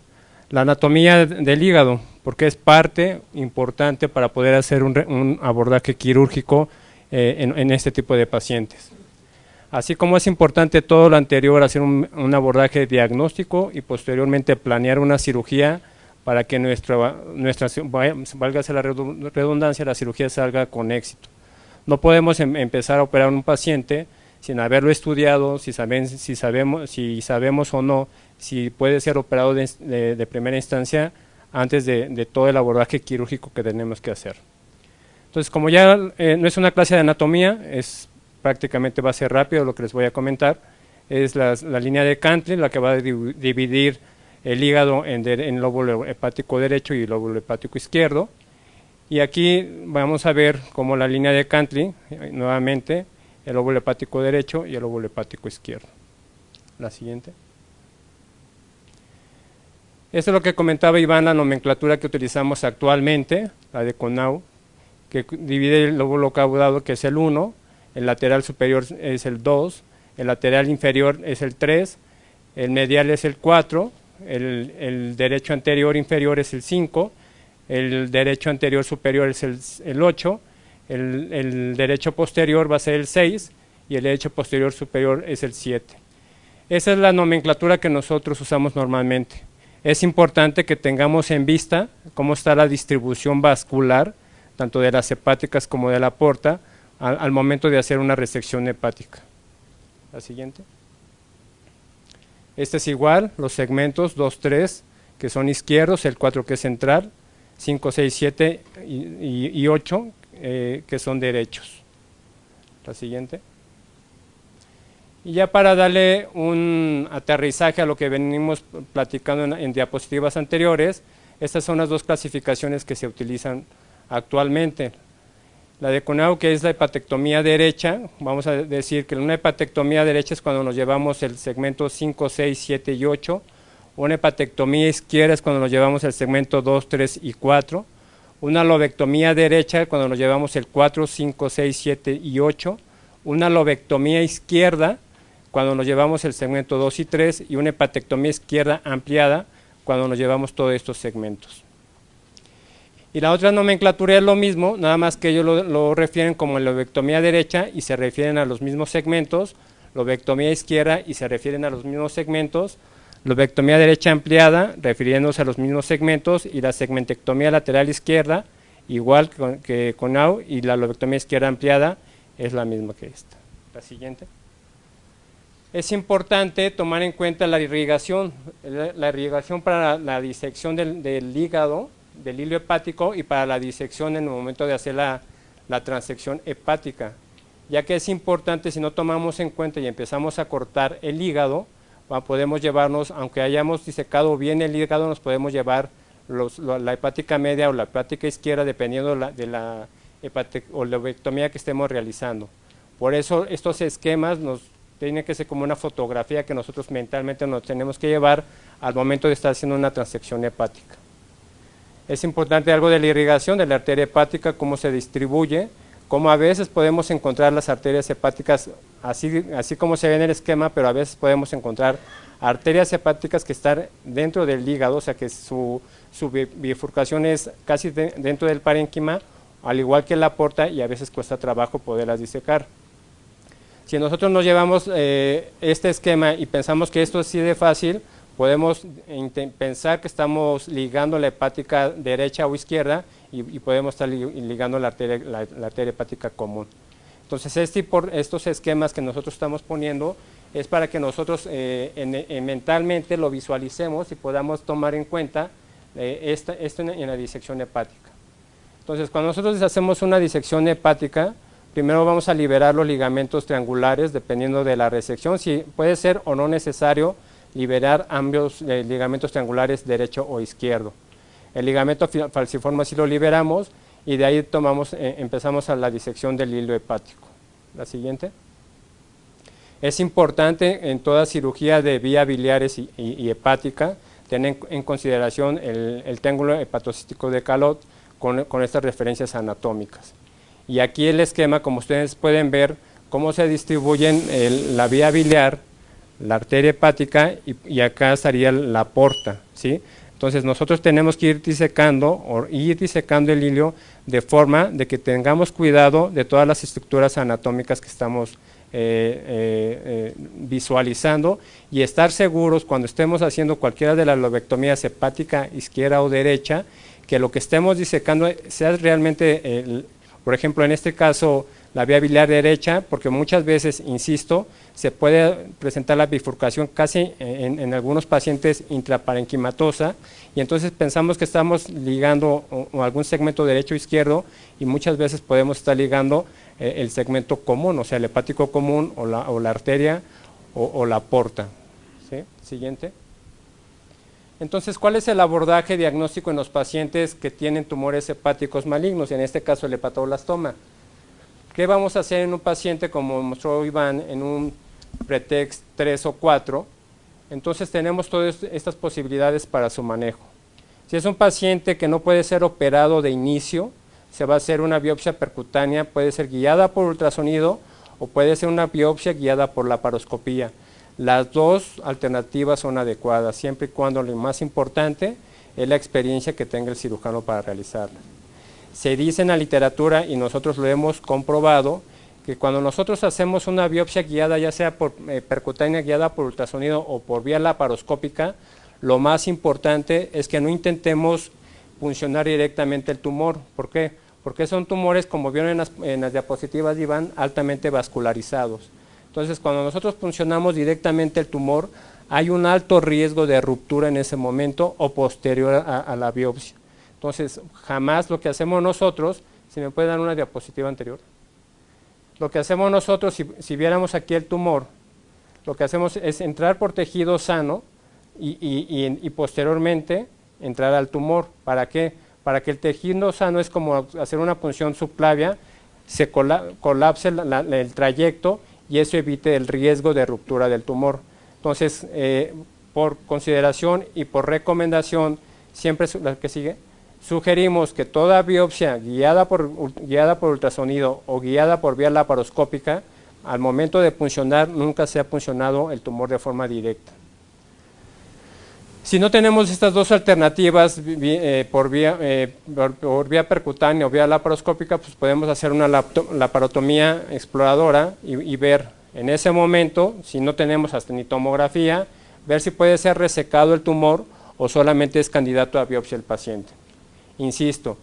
la anatomía del hígado, porque es parte importante para poder hacer un abordaje quirúrgico en este tipo de pacientes. Así como es importante todo lo anterior, hacer un abordaje diagnóstico y posteriormente planear una cirugía para que válgase la redundancia, la cirugía salga con éxito. No podemos empezar a operar a un paciente sin haberlo estudiado, si sabemos o no si puede ser operado de primera instancia antes de todo el abordaje quirúrgico que tenemos que hacer. Entonces, como ya no es una clase de anatomía, prácticamente va a ser rápido lo que les voy a comentar, es la línea de Cantley, la que va a dividir el hígado en lóbulo hepático derecho y lóbulo hepático izquierdo. Y aquí vamos a ver cómo la línea de Cantley, nuevamente, el lóbulo hepático derecho y el lóbulo hepático izquierdo. La siguiente. Esto es lo que comentaba Iván, la nomenclatura que utilizamos actualmente, la de CONAU, que divide el lóbulo caudado, que es el 1, el lateral superior es el 2, el lateral inferior es el 3, el medial es el 4, el derecho anterior inferior es el 5, el derecho anterior superior es el 8, el derecho posterior va a ser el 6 y el derecho posterior superior es el 7. Esa es la nomenclatura que nosotros usamos normalmente. Es importante que tengamos en vista cómo está la distribución vascular, tanto de las hepáticas como de la porta, al momento de hacer una resección hepática. La siguiente. Este es igual, los segmentos 2, 3, que son izquierdos, el 4 que es central, 5, 6, 7 y 8, que son derechos. La siguiente. Y ya para darle un aterrizaje a lo que venimos platicando en diapositivas anteriores, estas son las dos clasificaciones que se utilizan actualmente. La de CONAU, que es la hepatectomía derecha, vamos a decir que una hepatectomía derecha es cuando nos llevamos el segmento 5, 6, 7 y 8, una hepatectomía izquierda es cuando nos llevamos el segmento 2, 3 y 4, una lobectomía derecha es cuando nos llevamos el 4, 5, 6, 7 y 8, una lobectomía izquierda cuando nos llevamos el segmento 2 y 3, y una hepatectomía izquierda ampliada cuando nos llevamos todos estos segmentos. Y la otra nomenclatura es lo mismo, nada más que ellos lo refieren como lobectomía derecha y se refieren a los mismos segmentos, lobectomía izquierda y se refieren a los mismos segmentos, lobectomía derecha ampliada refiriéndose a los mismos segmentos, y la segmentectomía lateral izquierda, igual que CONAU, y la lobectomía izquierda ampliada es la misma que esta. La siguiente. Es importante tomar en cuenta la irrigación para la disección del hígado, del hilo hepático, y para la disección en el momento de hacer la transección hepática, ya que es importante, si no tomamos en cuenta y empezamos a cortar el hígado, podemos llevarnos, aunque hayamos disecado bien el hígado, nos podemos llevar la hepática media o la hepática izquierda, dependiendo de la lobectomía que estemos realizando. Por eso estos esquemas tiene que ser como una fotografía que nosotros mentalmente nos tenemos que llevar al momento de estar haciendo una transección hepática. Es importante algo de la irrigación de la arteria hepática, cómo se distribuye, cómo a veces podemos encontrar las arterias hepáticas así como se ve en el esquema, pero a veces podemos encontrar arterias hepáticas que están dentro del hígado, o sea que su bifurcación es casi dentro del parénquima, al igual que la porta, y a veces cuesta trabajo poderlas disecar. Si nosotros nos llevamos este esquema y pensamos que esto es así de fácil, podemos pensar que estamos ligando la hepática derecha o izquierda y podemos estar ligando la arteria hepática común. Entonces estos esquemas que nosotros estamos poniendo es para que nosotros mentalmente lo visualicemos y podamos tomar en cuenta esto en la disección hepática. Entonces cuando nosotros hacemos una disección hepática, primero vamos a liberar los ligamentos triangulares dependiendo de la resección, si puede ser o no necesario liberar ambos ligamentos triangulares derecho o izquierdo. El ligamento falciforme sí lo liberamos y de ahí empezamos a la disección del hilo hepático. La siguiente. Es importante en toda cirugía de vías biliares y hepática tener en consideración el triángulo hepatocístico de Calot con estas referencias anatómicas. Y aquí el esquema, como ustedes pueden ver, cómo se distribuyen la vía biliar, la arteria hepática y acá estaría la porta, ¿sí? Entonces nosotros tenemos que ir disecando el hilo de forma de que tengamos cuidado de todas las estructuras anatómicas que estamos visualizando y estar seguros cuando estemos haciendo cualquiera de las lobectomías hepática izquierda o derecha, que lo que estemos disecando sea realmente por ejemplo, en este caso, la vía biliar derecha, porque muchas veces, insisto, se puede presentar la bifurcación casi en algunos pacientes intraparenquimatosa, y entonces pensamos que estamos ligando o algún segmento derecho o izquierdo, y muchas veces podemos estar ligando el segmento común, o sea, el hepático común, o la arteria, o la porta. ¿Sí? Siguiente. Entonces, ¿cuál es el abordaje diagnóstico en los pacientes que tienen tumores hepáticos malignos? En este caso, el hepatoblastoma. ¿Qué vamos a hacer en un paciente como mostró Iván en un pretext 3 o 4? Entonces tenemos todas estas posibilidades para su manejo. Si es un paciente que no puede ser operado de inicio, se va a hacer una biopsia percutánea, puede ser guiada por ultrasonido o puede ser una biopsia guiada por laparoscopía. Las dos alternativas son adecuadas, siempre y cuando lo más importante es la experiencia que tenga el cirujano para realizarla. Se dice en la literatura, y nosotros lo hemos comprobado, que cuando nosotros hacemos una biopsia guiada, ya sea por percutánea guiada por ultrasonido o por vía laparoscópica, lo más importante es que no intentemos puncionar directamente el tumor. ¿Por qué? Porque son tumores, como vieron en las diapositivas de Iván, altamente vascularizados. Entonces, cuando nosotros puncionamos directamente el tumor, hay un alto riesgo de ruptura en ese momento o posterior a la biopsia. Entonces, jamás lo que hacemos nosotros, si me puede dar una diapositiva anterior, lo que hacemos nosotros, si viéramos aquí el tumor, lo que hacemos es entrar por tejido sano y posteriormente entrar al tumor. ¿Para qué? Para que el tejido sano es como hacer una punción subclavia, se colapse el trayecto y eso evite el riesgo de ruptura del tumor. Entonces, por consideración y por recomendación, siempre la que sigue, sugerimos que toda biopsia guiada por ultrasonido o guiada por vía laparoscópica, al momento de puncionar, nunca se ha puncionado el tumor de forma directa. Si no tenemos estas dos alternativas por vía percutánea o vía laparoscópica, pues podemos hacer una laparotomía exploradora y ver en ese momento, si no tenemos hasta ni tomografía, ver si puede ser resecado el tumor o solamente es candidato a biopsia el paciente. Insisto,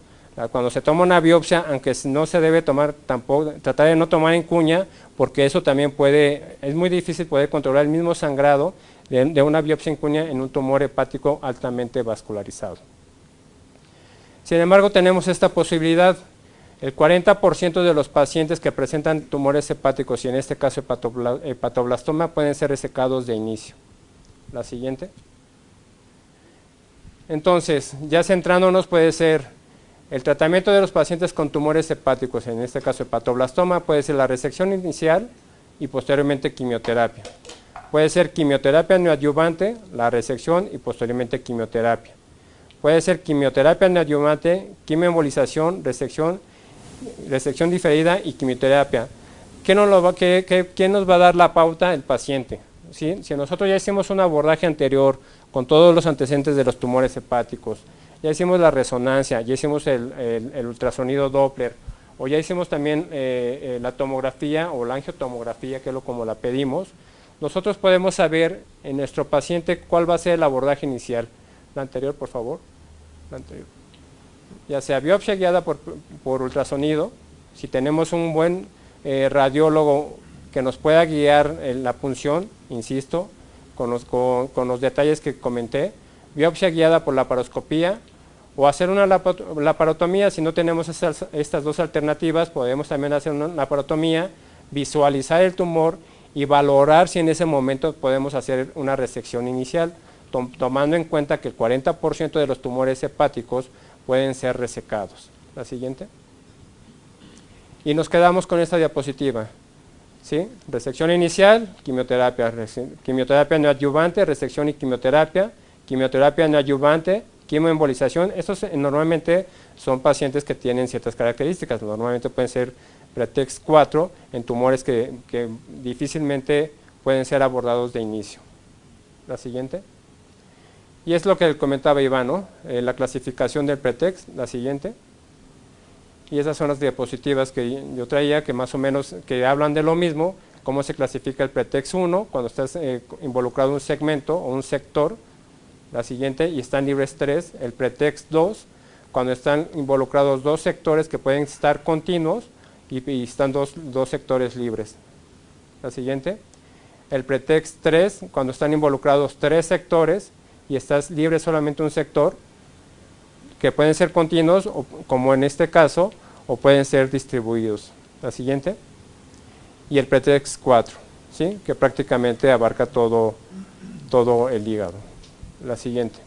cuando se toma una biopsia, aunque no se debe tomar tampoco, tratar de no tomar en cuña, porque eso también es muy difícil poder controlar el mismo sangrado de una biopsia en cuña en un tumor hepático altamente vascularizado. Sin embargo, tenemos esta posibilidad. El 40% de los pacientes que presentan tumores hepáticos, y en este caso hepatoblastoma, pueden ser resecados de inicio. La siguiente. Entonces, ya centrándonos, puede ser el tratamiento de los pacientes con tumores hepáticos, en este caso hepatoblastoma, puede ser la resección inicial y posteriormente quimioterapia. Puede ser quimioterapia neoadyuvante, la resección y posteriormente quimioterapia. Puede ser quimioterapia neoadyuvante, quimioembolización, resección diferida y quimioterapia. ¿Quién nos va a dar la pauta? El paciente. ¿Sí? Si nosotros ya hicimos un abordaje anterior con todos los antecedentes de los tumores hepáticos, ya hicimos la resonancia, ya hicimos el ultrasonido Doppler, o ya hicimos también la tomografía o la angiotomografía, que es como la pedimos, nosotros podemos saber en nuestro paciente cuál va a ser el abordaje inicial. La anterior, por favor. La anterior. Ya sea biopsia guiada por ultrasonido, si tenemos un buen radiólogo que nos pueda guiar en la punción, insisto, con los detalles que comenté, biopsia guiada por laparoscopía, o hacer una laparotomía. Si no tenemos estas dos alternativas, podemos también hacer una laparotomía, visualizar el tumor y valorar si en ese momento podemos hacer una resección inicial, tomando en cuenta que el 40% de los tumores hepáticos pueden ser resecados. La siguiente. Y nos quedamos con esta diapositiva. ¿Sí? Resección inicial, quimioterapia neoadyuvante, resección y quimioterapia neoadyuvante, quimioembolización. Estos normalmente son pacientes que tienen ciertas características, normalmente pueden ser pretext 4 en tumores que difícilmente pueden ser abordados de inicio. La siguiente. Y es lo que comentaba Iván, ¿no? La clasificación del pretext, la siguiente. Y esas son las diapositivas que yo traía, que más o menos que hablan de lo mismo, cómo se clasifica el pretext 1, cuando estás involucrado un segmento o un sector, la siguiente, y están libres 3, el pretext 2, cuando están involucrados dos sectores que pueden estar continuos y están dos sectores libres. La siguiente, el pretext 3, cuando están involucrados 3 sectores y estás libre solamente un sector, que pueden ser continuos, o, como en este caso, o pueden ser distribuidos. La siguiente. Y el pretext 4, ¿sí? Que prácticamente abarca todo el hígado. La siguiente.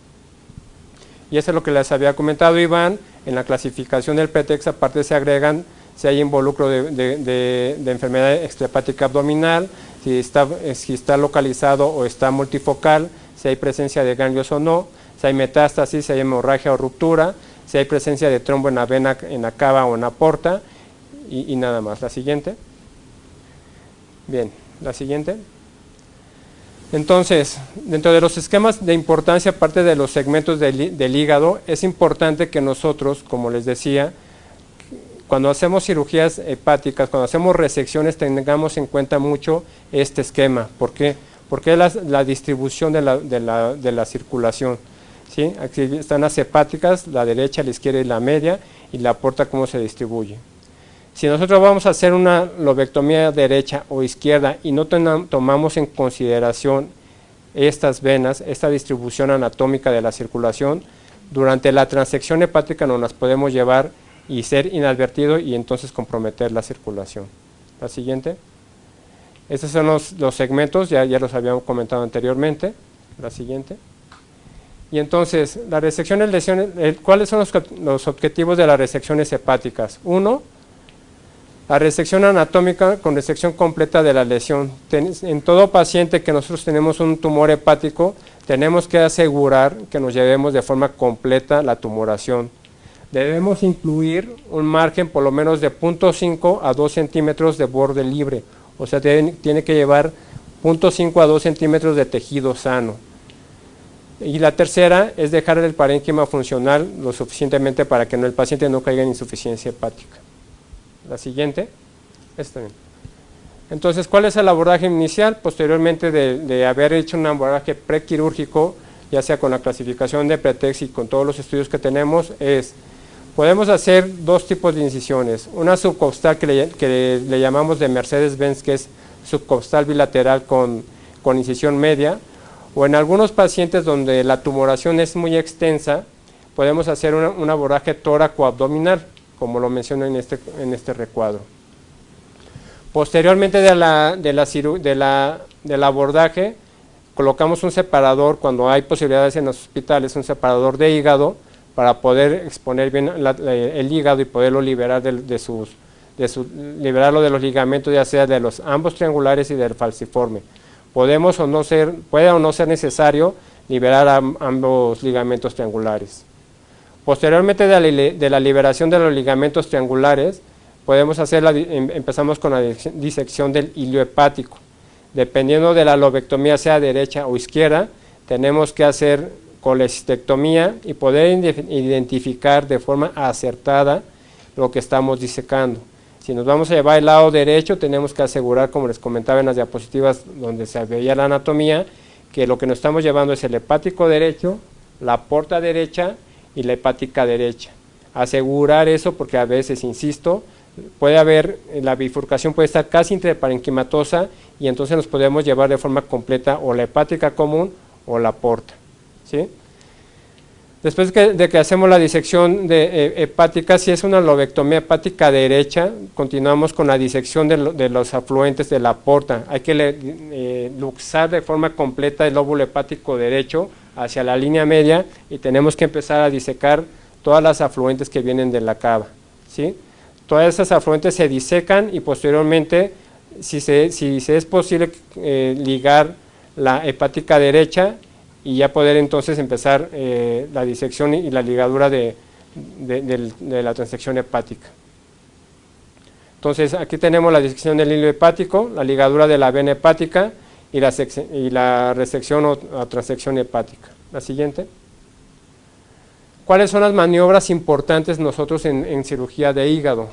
Y eso es lo que les había comentado Iván. En la clasificación del pretext aparte se agregan si hay involucro de enfermedad extrahepática abdominal, si está localizado o está multifocal, si hay presencia de ganglios o no, si hay metástasis, si hay hemorragia o ruptura, si hay presencia de trombo en la vena, en la cava o en la porta, y nada más. La siguiente. Bien, la siguiente. Entonces, dentro de los esquemas de importancia, aparte de los segmentos del hígado, es importante que nosotros, como les decía, cuando hacemos cirugías hepáticas, cuando hacemos resecciones, tengamos en cuenta mucho este esquema. ¿Por qué? Porque es la distribución de la circulación. ¿Sí? Aquí están las hepáticas, la derecha, la izquierda y la media, y la porta cómo se distribuye. Si nosotros vamos a hacer una lobectomía derecha o izquierda y no tomamos en consideración estas venas, esta distribución anatómica de la circulación, durante la transección hepática nos las podemos llevar y ser inadvertido y entonces comprometer la circulación. La siguiente. Estos son los segmentos, ya los habíamos comentado anteriormente. La siguiente. Y entonces, la resección de lesiones, ¿cuáles son los objetivos de las resecciones hepáticas? Uno, la resección anatómica con resección completa de la lesión. En todo paciente que nosotros tenemos un tumor hepático, tenemos que asegurar que nos llevemos de forma completa la tumoración. Debemos incluir un margen por lo menos de 0.5 a 2 centímetros de borde libre. O sea, tiene que llevar 0.5 a 2 centímetros de tejido sano. Y la tercera es dejar el parénquima funcional lo suficientemente para que el paciente no caiga en insuficiencia hepática. La siguiente. Esta bien. Entonces, ¿cuál es el abordaje inicial? Posteriormente de haber hecho un abordaje prequirúrgico, ya sea con la clasificación de Pretext y con todos los estudios que tenemos, podemos hacer dos tipos de incisiones. Una subcostal que le llamamos de Mercedes-Benz, que es subcostal bilateral con incisión media, o en algunos pacientes donde la tumoración es muy extensa, podemos hacer un abordaje tóraco-abdominal, como lo menciono en este recuadro. Posteriormente del abordaje, colocamos un separador, cuando hay posibilidades en los hospitales, un separador de hígado, para poder exponer bien el hígado y poderlo liberar liberarlo de los ligamentos, ya sea de los ambos triangulares y del falciforme. Puede o no ser necesario liberar ambos ligamentos triangulares. Posteriormente de la liberación de los ligamentos triangulares, empezamos con la disección del hilio hepático. Dependiendo de la lobectomía, sea derecha o izquierda, tenemos que hacer colecistectomía y poder identificar de forma acertada lo que estamos disecando. Si nos vamos a llevar el lado derecho, tenemos que asegurar, como les comentaba en las diapositivas donde se veía la anatomía, que lo que nos estamos llevando es el hepático derecho, la porta derecha y la hepática derecha. Asegurar eso porque a veces, insisto, puede haber, la bifurcación puede estar casi interparenquimatosa y entonces nos podemos llevar de forma completa o la hepática común o la porta. ¿Sí? Después de que hacemos la disección hepática, si es una lobectomía hepática derecha, continuamos con la disección de los afluentes de la porta. Hay que luxar de forma completa el lóbulo hepático derecho hacia la línea media y tenemos que empezar a disecar todas las afluentes que vienen de la cava. ¿Sí? Todas esas afluentes se disecan y posteriormente, si es posible, ligar la hepática derecha y ya poder entonces empezar la disección y la ligadura de la transección hepática. Entonces aquí tenemos la disección del hilo hepático, la ligadura de la vena hepática y la resección o transección hepática. La siguiente. ¿Cuáles son las maniobras importantes nosotros en cirugía de hígado?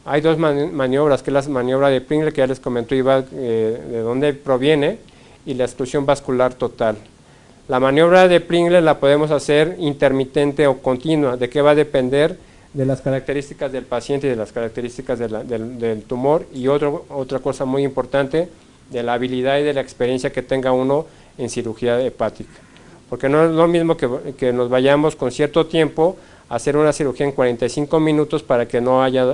Hay dos maniobras, que es la maniobra de Pringle, que ya les comenté de dónde proviene, y la exclusión vascular total. La maniobra de Pringle la podemos hacer intermitente o continua. ¿De qué va a depender? De las características del paciente y de las características del tumor, y otra cosa muy importante, de la habilidad y de la experiencia que tenga uno en cirugía hepática. Porque no es lo mismo que nos vayamos con cierto tiempo a hacer una cirugía en 45 minutos para que no haya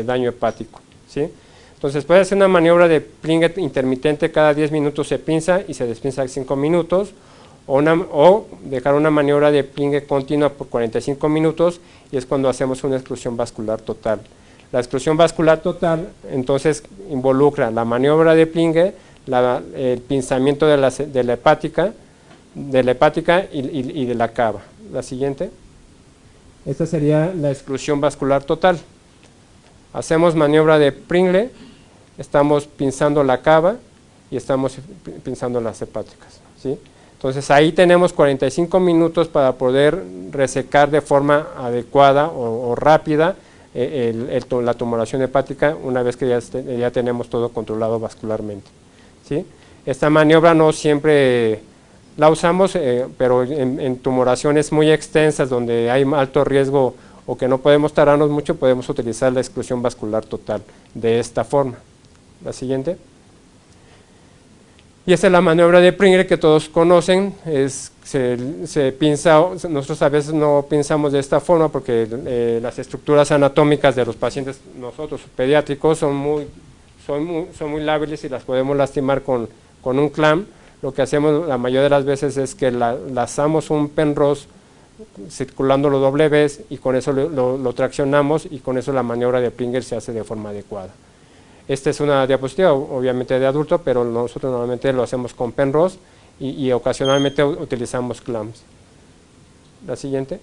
daño hepático. ¿Sí? Entonces puede hacer una maniobra de Pringle intermitente, cada 10 minutos se pinza y se despinza 5 minutos, o dejar una maniobra de Pringle continua por 45 minutos y es cuando hacemos una exclusión vascular total. La exclusión vascular total, entonces, involucra la maniobra de Pringle, el pinzamiento de la hepática y de la cava. La siguiente. Esta sería la exclusión vascular total. Hacemos maniobra de Pringle, estamos pinzando la cava y estamos pinzando las hepáticas, ¿sí? Entonces ahí tenemos 45 minutos para poder resecar de forma adecuada o rápida la tumoración hepática una vez que ya tenemos todo controlado vascularmente, ¿sí? Esta maniobra no siempre la usamos, pero en tumoraciones muy extensas donde hay alto riesgo o que no podemos tardarnos mucho, podemos utilizar la exclusión vascular total de esta forma. La siguiente. Y esta es la maniobra de Pringle que todos conocen, se pinza, nosotros a veces no pinzamos de esta forma porque las estructuras anatómicas de los pacientes, nosotros pediátricos, son muy lábiles y las podemos lastimar con un clamp. Lo que hacemos la mayoría de las veces es que lazamos un Penrose circulando los doble vez y con eso lo traccionamos y con eso la maniobra de Pringle se hace de forma adecuada. Esta es una diapositiva, obviamente de adulto, pero nosotros normalmente lo hacemos con Penrose y ocasionalmente utilizamos clamps. La siguiente.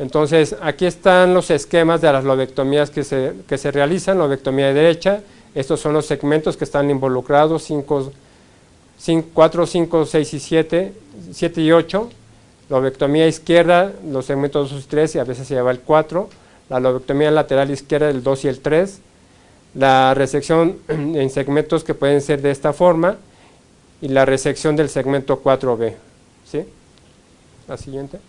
Entonces, aquí están los esquemas de las lobectomías que se realizan, lobectomía de derecha. Estos son los segmentos que están involucrados, 4, 5, 6 y 7 y 8. Lobectomía izquierda, los segmentos 2 y 3 y a veces se lleva el 4. La lobectomía lateral izquierda, el 2 y el 3. La resección en segmentos que pueden ser de esta forma y la resección del segmento 4B, ¿sí? La siguiente.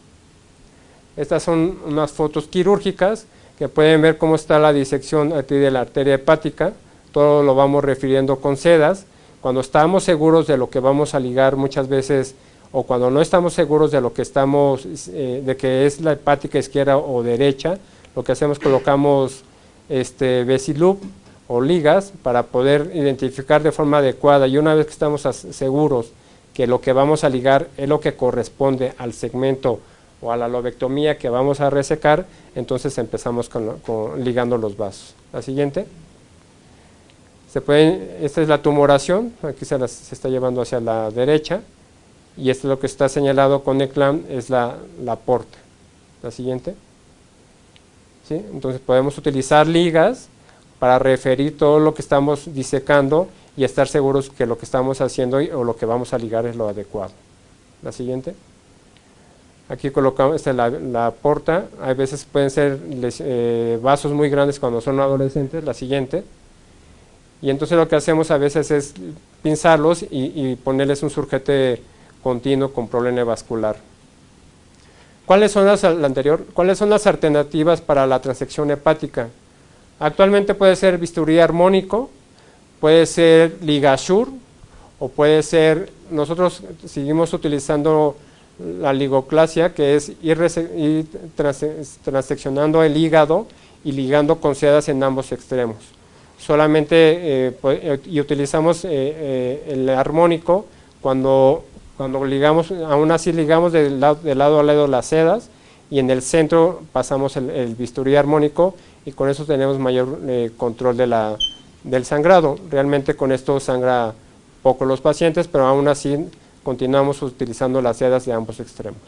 Estas son unas fotos quirúrgicas que pueden ver cómo está la disección de la arteria hepática. Todo lo vamos refiriendo con sedas. Cuando estamos seguros de lo que vamos a ligar muchas veces, o cuando no estamos seguros de lo que de que es la hepática izquierda o derecha, lo que hacemos colocamos Vesiloop o ligas para poder identificar de forma adecuada, y una vez que estamos seguros que lo que vamos a ligar es lo que corresponde al segmento o a la lobectomía que vamos a resecar, entonces empezamos ligando los vasos. La siguiente. Esta es la tumoración, aquí se está llevando hacia la derecha, y esto es lo que está señalado con el clamp, es la porta. La siguiente. ¿Sí? Entonces podemos utilizar ligas para referir todo lo que estamos disecando y estar seguros que lo que estamos haciendo o lo que vamos a ligar es lo adecuado. La siguiente. Aquí colocamos la porta, a veces pueden ser vasos muy grandes cuando son adolescentes. La siguiente. Y entonces lo que hacemos a veces es pinzarlos y ponerles un surgete continuo con problema vascular. ¿Cuáles son las alternativas para la transección hepática? Actualmente puede ser bisturí armónico, puede ser LigaSure, o puede ser, nosotros seguimos utilizando la ligoclasia, que es ir transeccionando el hígado y ligando con sedas en ambos extremos. Solamente y utilizamos el armónico cuando ligamos, aún así ligamos de lado a lado las sedas, y en el centro pasamos el bisturí armónico, y con eso tenemos mayor control del sangrado. Realmente con esto sangra poco los pacientes, pero aún así continuamos utilizando las sedas de ambos extremos.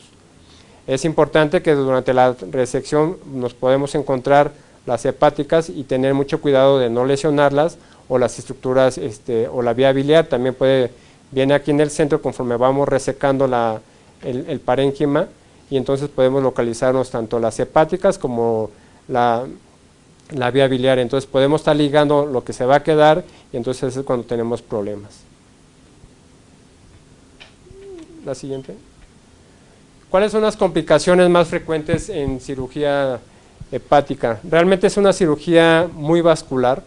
Es importante que durante la resección nos podemos encontrar las hepáticas y tener mucho cuidado de no lesionarlas, o las estructuras o la vía biliar también viene aquí en el centro conforme vamos resecando el parénquima, y entonces podemos localizarnos tanto las hepáticas como la vía biliar. Entonces podemos estar ligando lo que se va a quedar, y entonces es cuando tenemos problemas. La siguiente. ¿Cuáles son las complicaciones más frecuentes en cirugía hepática? Realmente es una cirugía muy vascular.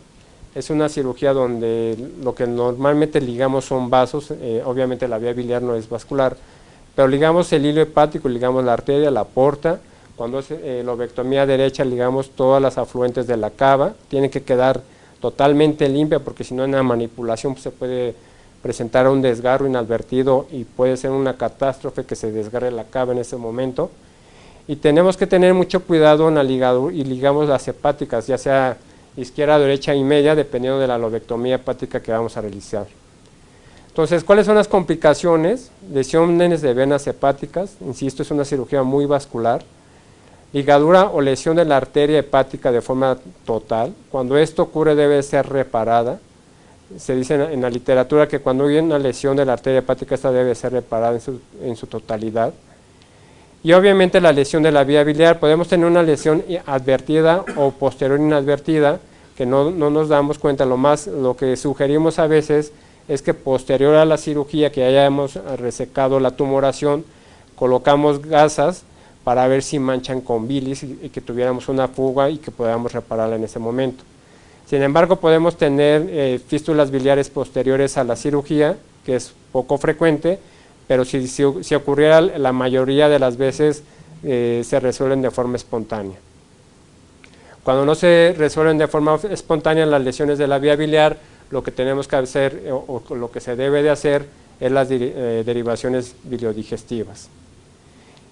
Es una cirugía donde lo que normalmente ligamos son vasos, obviamente la vía biliar no es vascular, pero ligamos el hilo hepático, ligamos la arteria, la porta. Cuando es lobectomía derecha, ligamos todas las afluentes de la cava. Tiene que quedar totalmente limpia, porque si no en la manipulación se puede presentar un desgarro inadvertido y puede ser una catástrofe que se desgarre la cava en ese momento. y tenemos que tener mucho cuidado en la ligadura y ligamos las hepáticas, ya sea izquierda, derecha y media, dependiendo de la lobectomía hepática que vamos a realizar. Entonces, ¿cuáles son las complicaciones? Lesiones de venas hepáticas, insisto, es una cirugía muy vascular. Ligadura o lesión de la arteria hepática de forma total. Cuando esto ocurre debe ser reparada. Se dice en la literatura que cuando hay una lesión de la arteria hepática, esta debe ser reparada en su totalidad. Y obviamente la lesión de la vía biliar, podemos tener una lesión advertida o posterior inadvertida, que no nos damos cuenta. Lo que sugerimos a veces es que posterior a la cirugía, que hayamos resecado la tumoración, colocamos gasas para ver si manchan con bilis y que tuviéramos una fuga y que podamos repararla en ese momento. Sin embargo, podemos tener fístulas biliares posteriores a la cirugía, que es poco frecuente, pero si ocurriera, la mayoría de las veces se resuelven de forma espontánea. Cuando no se resuelven de forma espontánea las lesiones de la vía biliar, lo que tenemos que hacer o lo que se debe de hacer es las derivaciones biliodigestivas.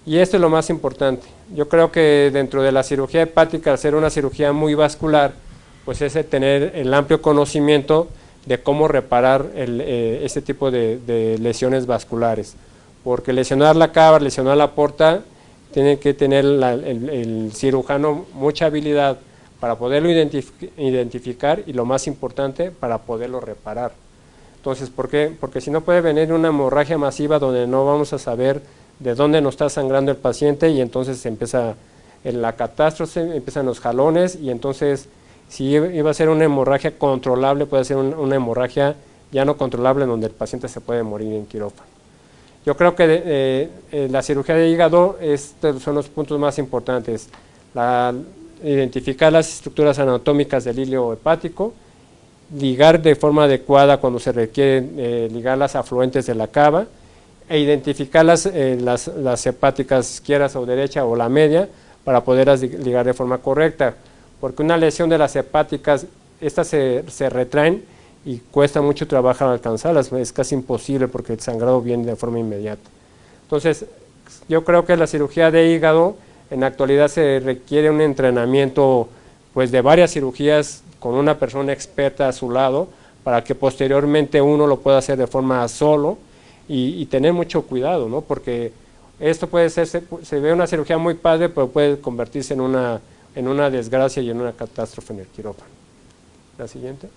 Y esto es lo más importante. Yo creo que dentro de la cirugía hepática, al ser una cirugía muy vascular, pues es tener el amplio conocimiento de cómo reparar este tipo de lesiones vasculares. Porque lesionar la cava, lesionar la porta, tiene que tener el cirujano mucha habilidad para poderlo identificar y lo más importante, para poderlo reparar. Entonces, ¿por qué? Porque si no puede venir una hemorragia masiva donde no vamos a saber de dónde nos está sangrando el paciente y entonces empieza la catástrofe, empiezan los jalones y entonces si iba a ser una hemorragia controlable, puede ser una hemorragia ya no controlable donde el paciente se puede morir en quirófano. Yo creo que la cirugía de hígado estos son los puntos más importantes. Identificar las estructuras anatómicas del hilo hepático, ligar de forma adecuada cuando se requiere ligar las afluentes de la cava, e identificar las hepáticas izquierdas o derecha o la media para poderlas ligar de forma correcta, porque una lesión de las hepáticas, estas se retraen y cuesta mucho trabajo alcanzarlas, es casi imposible porque el sangrado viene de forma inmediata. Entonces, yo creo que la cirugía de hígado, en la actualidad se requiere un entrenamiento pues de varias cirugías con una persona experta a su lado, para que posteriormente uno lo pueda hacer de forma solo, y tener mucho cuidado, ¿no? Porque esto puede ser, se ve una cirugía muy padre, pero puede convertirse en una desgracia y en una catástrofe en el quirófano. La siguiente.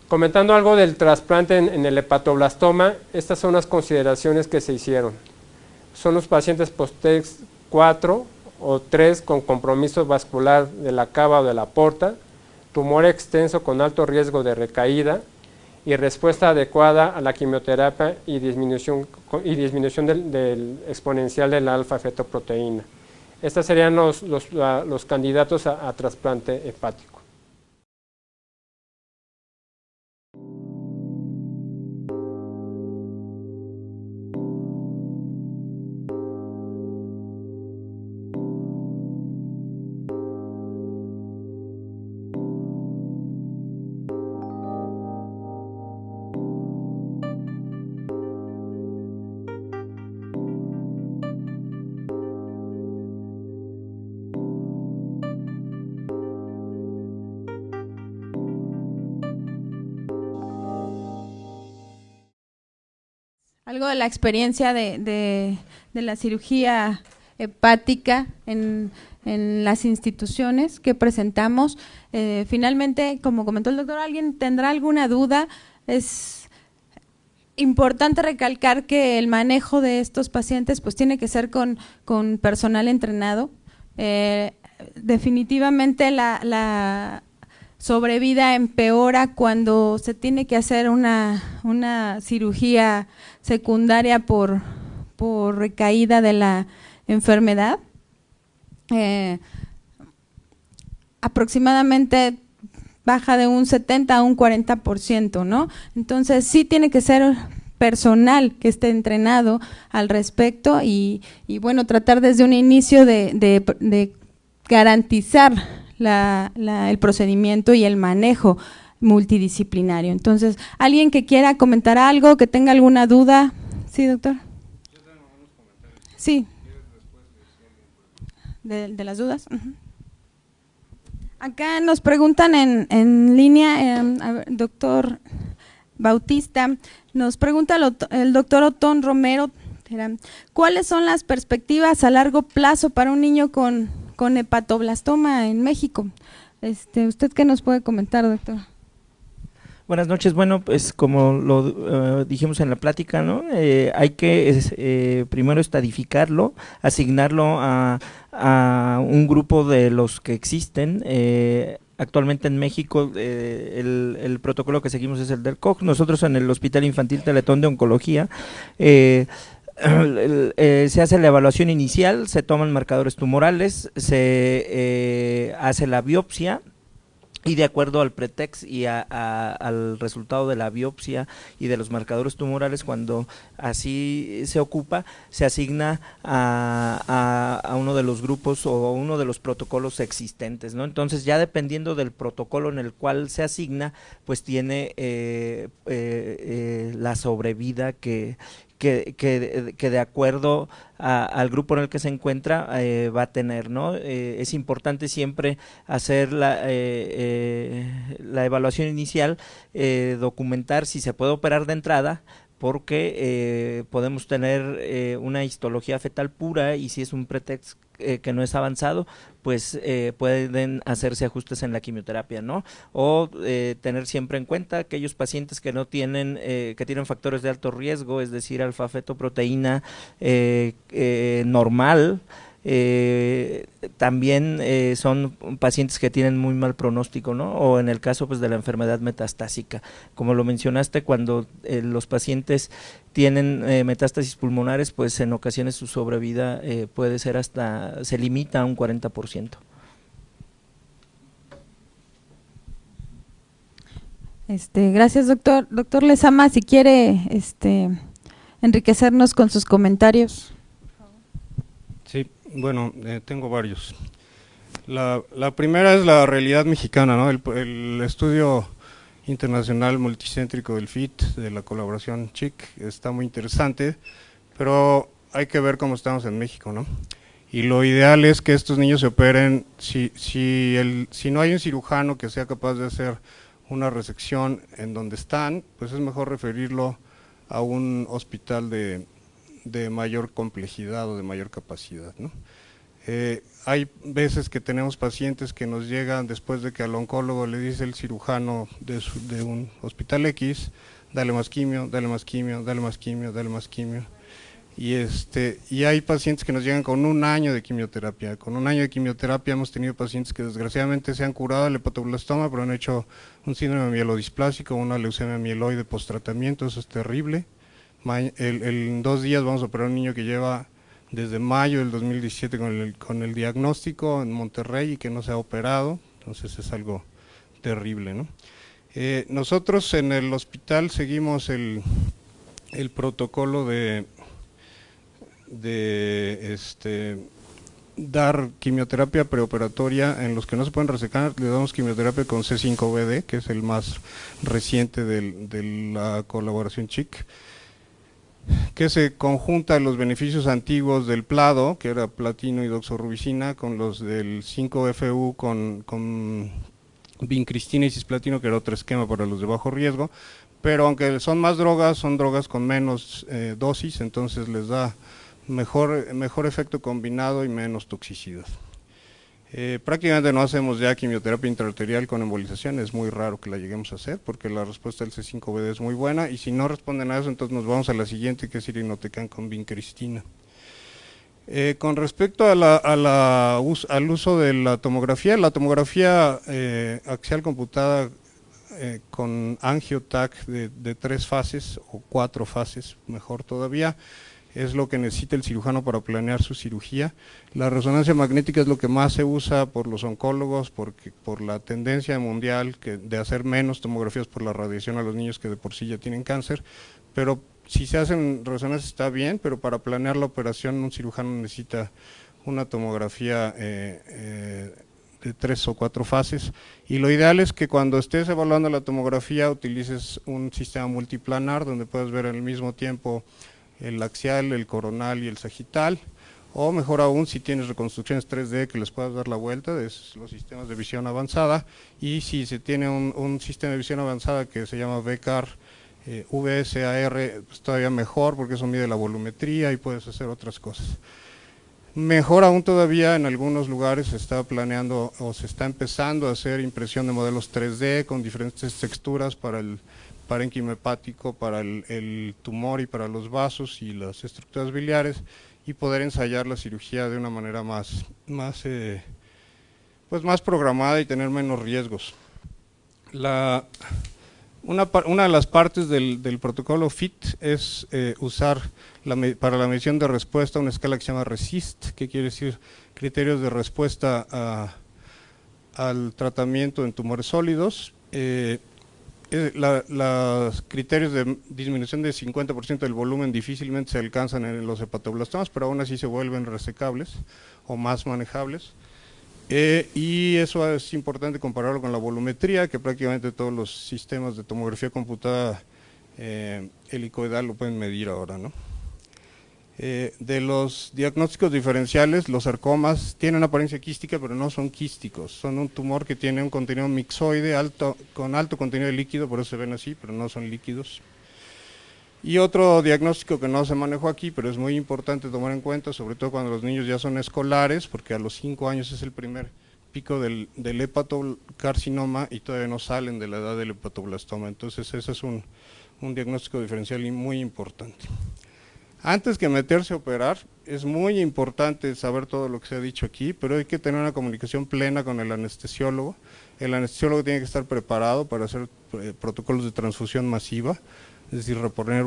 Comentando algo del trasplante en el hepatoblastoma, estas son las consideraciones que se hicieron. Son los pacientes post-TEX 4 o 3 con compromiso vascular de la cava o de la porta, tumor extenso con alto riesgo de recaída, y respuesta adecuada a la quimioterapia y disminución del exponencial de la alfa-fetoproteína. Estos serían los candidatos a trasplante hepático. Algo de la experiencia de la cirugía hepática en las instituciones que presentamos. Finalmente, como comentó el doctor, ¿alguien tendrá alguna duda? Es importante recalcar que el manejo de estos pacientes pues tiene que ser con personal entrenado. Definitivamente la sobrevida empeora cuando se tiene que hacer una cirugía secundaria por recaída de la enfermedad. Aproximadamente baja de un 70 a un 40%, ¿no? Entonces sí tiene que ser personal que esté entrenado al respecto y bueno, tratar desde un inicio de garantizar el procedimiento y el manejo multidisciplinario. Entonces, ¿alguien que quiera comentar algo, que tenga alguna duda? Sí, doctor. Yo tengo unos comentarios. Sí. de las dudas. Acá nos preguntan en línea, a ver, doctor Bautista, nos pregunta el doctor Otón Romero, ¿cuáles son las perspectivas a largo plazo para un niño con hepatoblastoma en México? ¿Usted qué nos puede comentar, doctor? Buenas noches. Bueno, pues como lo dijimos en la plática, ¿no? Hay que primero estadificarlo, asignarlo a un grupo de los que existen. Actualmente en México el protocolo que seguimos es el del COG. Nosotros en el Hospital Infantil Teletón de Oncología se hace la evaluación inicial, se toman marcadores tumorales, se hace la biopsia, y de acuerdo al pretext y al resultado de la biopsia y de los marcadores tumorales, cuando así se ocupa, se asigna a uno de los grupos o a uno de los protocolos existentes, ¿no? Entonces ya dependiendo del protocolo en el cual se asigna, pues tiene la sobrevida que de acuerdo al grupo en el que se encuentra va a tener, ¿no? Es importante siempre hacer la evaluación inicial, documentar si se puede operar de entrada, porque podemos tener una histología fetal pura, y si es un pretexto que no es avanzado, pues pueden hacerse ajustes en la quimioterapia, ¿no? O tener siempre en cuenta aquellos pacientes que no tienen, que tienen factores de alto riesgo, es decir, alfa-fetoproteína normal. También son pacientes que tienen muy mal pronóstico, ¿no? O en el caso pues de la enfermedad metastásica, como lo mencionaste, cuando los pacientes tienen metástasis pulmonares, pues en ocasiones su sobrevida puede ser hasta, se limita a un 40%. Gracias, doctor. Doctor Lezama, si quiere enriquecernos con sus comentarios. Sí, bueno, tengo varios. La primera es la realidad mexicana, ¿no? El estudio internacional multicéntrico del FIT, de la colaboración CHIC, está muy interesante, pero hay que ver cómo estamos en México, ¿no? Y lo ideal es que estos niños se operen, si no hay un cirujano que sea capaz de hacer una resección en donde están, pues es mejor referirlo a un hospital de mayor complejidad o de mayor capacidad, ¿no? Hay veces que tenemos pacientes que nos llegan después de que al oncólogo le dice el cirujano de un hospital X, dale más quimio, dale más quimio, dale más quimio, dale más quimio, y hay pacientes que nos llegan con un año de quimioterapia. Con un año de quimioterapia hemos tenido pacientes que desgraciadamente se han curado el hepatoblastoma, pero han hecho un síndrome mielodisplásico, una leucemia mieloide post-tratamiento. Eso es terrible. En 2 días vamos a operar a un niño que lleva desde mayo del 2017 con el diagnóstico en Monterrey y que no se ha operado, entonces es algo terrible, ¿no? Nosotros en el hospital seguimos el protocolo de dar quimioterapia preoperatoria. En los que no se pueden resecar le damos quimioterapia con C5BD, que es el más reciente de la colaboración CHIC, que se conjunta los beneficios antiguos del PLADO, que era platino y doxorubicina, con los del 5FU con vincristina y cisplatino, que era otro esquema para los de bajo riesgo, pero aunque son más drogas, son drogas con menos dosis, entonces les da mejor efecto combinado y menos toxicidad. Prácticamente no hacemos ya quimioterapia intraarterial con embolización, es muy raro que la lleguemos a hacer porque la respuesta del C5BD es muy buena, y si no responden a eso, entonces nos vamos a la siguiente, que es irinotecan con vincristina. Con respecto al uso de la tomografía axial computada con angiotac de 3 fases o 4 fases, mejor todavía, es lo que necesita el cirujano para planear su cirugía. La resonancia magnética es lo que más se usa por los oncólogos, por la tendencia mundial de hacer menos tomografías por la radiación a los niños que de por sí ya tienen cáncer, pero si se hacen resonancias está bien, pero para planear la operación un cirujano necesita una tomografía de 3 o 4 fases, y lo ideal es que cuando estés evaluando la tomografía utilices un sistema multiplanar donde puedes ver al mismo tiempo el axial, el coronal y el sagital, o mejor aún si tienes reconstrucciones 3D que les puedas dar la vuelta, de los sistemas de visión avanzada, y si se tiene un sistema de visión avanzada que se llama VCAR, VSAR, pues todavía mejor porque eso mide la volumetría y puedes hacer otras cosas. Mejor aún todavía, en algunos lugares se está planeando o se está empezando a hacer impresión de modelos 3D con diferentes texturas para el parénquima hepático, para el tumor y para los vasos y las estructuras biliares, y poder ensayar la cirugía de una manera más programada y tener menos riesgos. Una de las partes del protocolo FIT es usar para la medición de respuesta una escala que se llama RESIST, que quiere decir criterios de respuesta al tratamiento en tumores sólidos. Los criterios de disminución de 50% del volumen difícilmente se alcanzan en los hepatoblastomas, pero aún así se vuelven resecables o más manejables. Y eso es importante compararlo con la volumetría, que prácticamente todos los sistemas de tomografía computada helicoidal lo pueden medir ahora, ¿no? De los diagnósticos diferenciales, los sarcomas tienen apariencia quística, pero no son quísticos, son un tumor que tiene un contenido mixoide con alto contenido de líquido, por eso se ven así, pero no son líquidos. Y otro diagnóstico que no se manejó aquí, pero es muy importante tomar en cuenta, sobre todo cuando los niños ya son escolares, porque a los 5 años es el primer pico del hepatocarcinoma y todavía no salen de la edad del hepatoblastoma, entonces ese es un diagnóstico diferencial muy importante. Antes que meterse a operar, es muy importante saber todo lo que se ha dicho aquí, pero hay que tener una comunicación plena con el anestesiólogo. El anestesiólogo tiene que estar preparado para hacer protocolos de transfusión masiva, es decir, reponer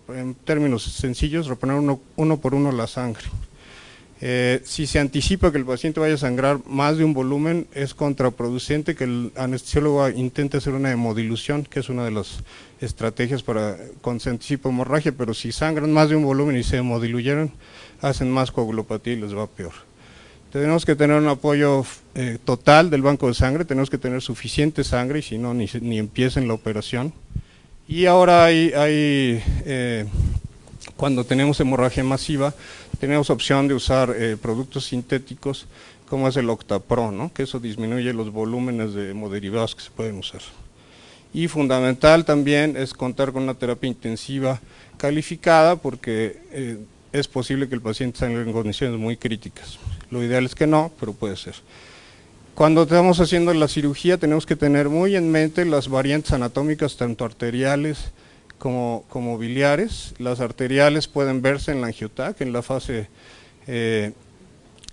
en términos sencillos, reponer uno por uno la sangre. Si se anticipa que el paciente vaya a sangrar más de un volumen, es contraproducente que el anestesiólogo intente hacer una hemodilución, que es una de las estrategias con se anticipa hemorragia, pero si sangran más de un volumen y se hemodiluyeron, hacen más coagulopatía y les va peor. Tenemos que tener un apoyo total del banco de sangre, tenemos que tener suficiente sangre, y si no, ni empiecen la operación. Y ahora cuando tenemos hemorragia masiva, tenemos opción de usar productos sintéticos como es el Octapro, ¿no? Que eso disminuye los volúmenes de hemoderivados que se pueden usar. Y fundamental también es contar con una terapia intensiva calificada, porque es posible que el paciente salga en condiciones muy críticas. Lo ideal es que no, pero puede ser. Cuando estamos haciendo la cirugía tenemos que tener muy en mente las variantes anatómicas, tanto arteriales como biliares. Las arteriales pueden verse en la angiotac, en la fase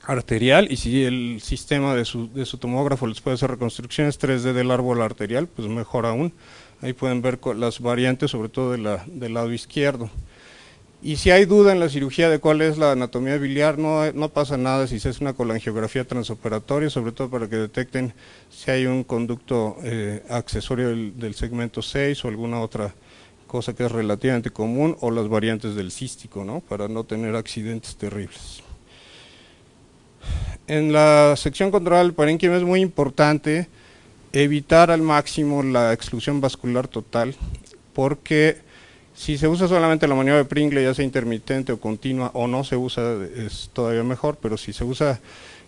arterial, y si el sistema de su tomógrafo les puede hacer reconstrucciones 3D del árbol arterial, pues mejor aún. Ahí pueden ver las variantes, sobre todo del lado izquierdo. Y si hay duda en la cirugía de cuál es la anatomía biliar, no pasa nada si se hace una colangiografía transoperatoria, sobre todo para que detecten si hay un conducto accesorio del segmento 6 o alguna otra cosa que es relativamente común, o las variantes del cístico, ¿no? Para no tener accidentes terribles. En la sección controlada del parénquima es muy importante evitar al máximo la exclusión vascular total, porque si se usa solamente la maniobra de Pringle, ya sea intermitente o continua, o no se usa, es todavía mejor, pero si se usa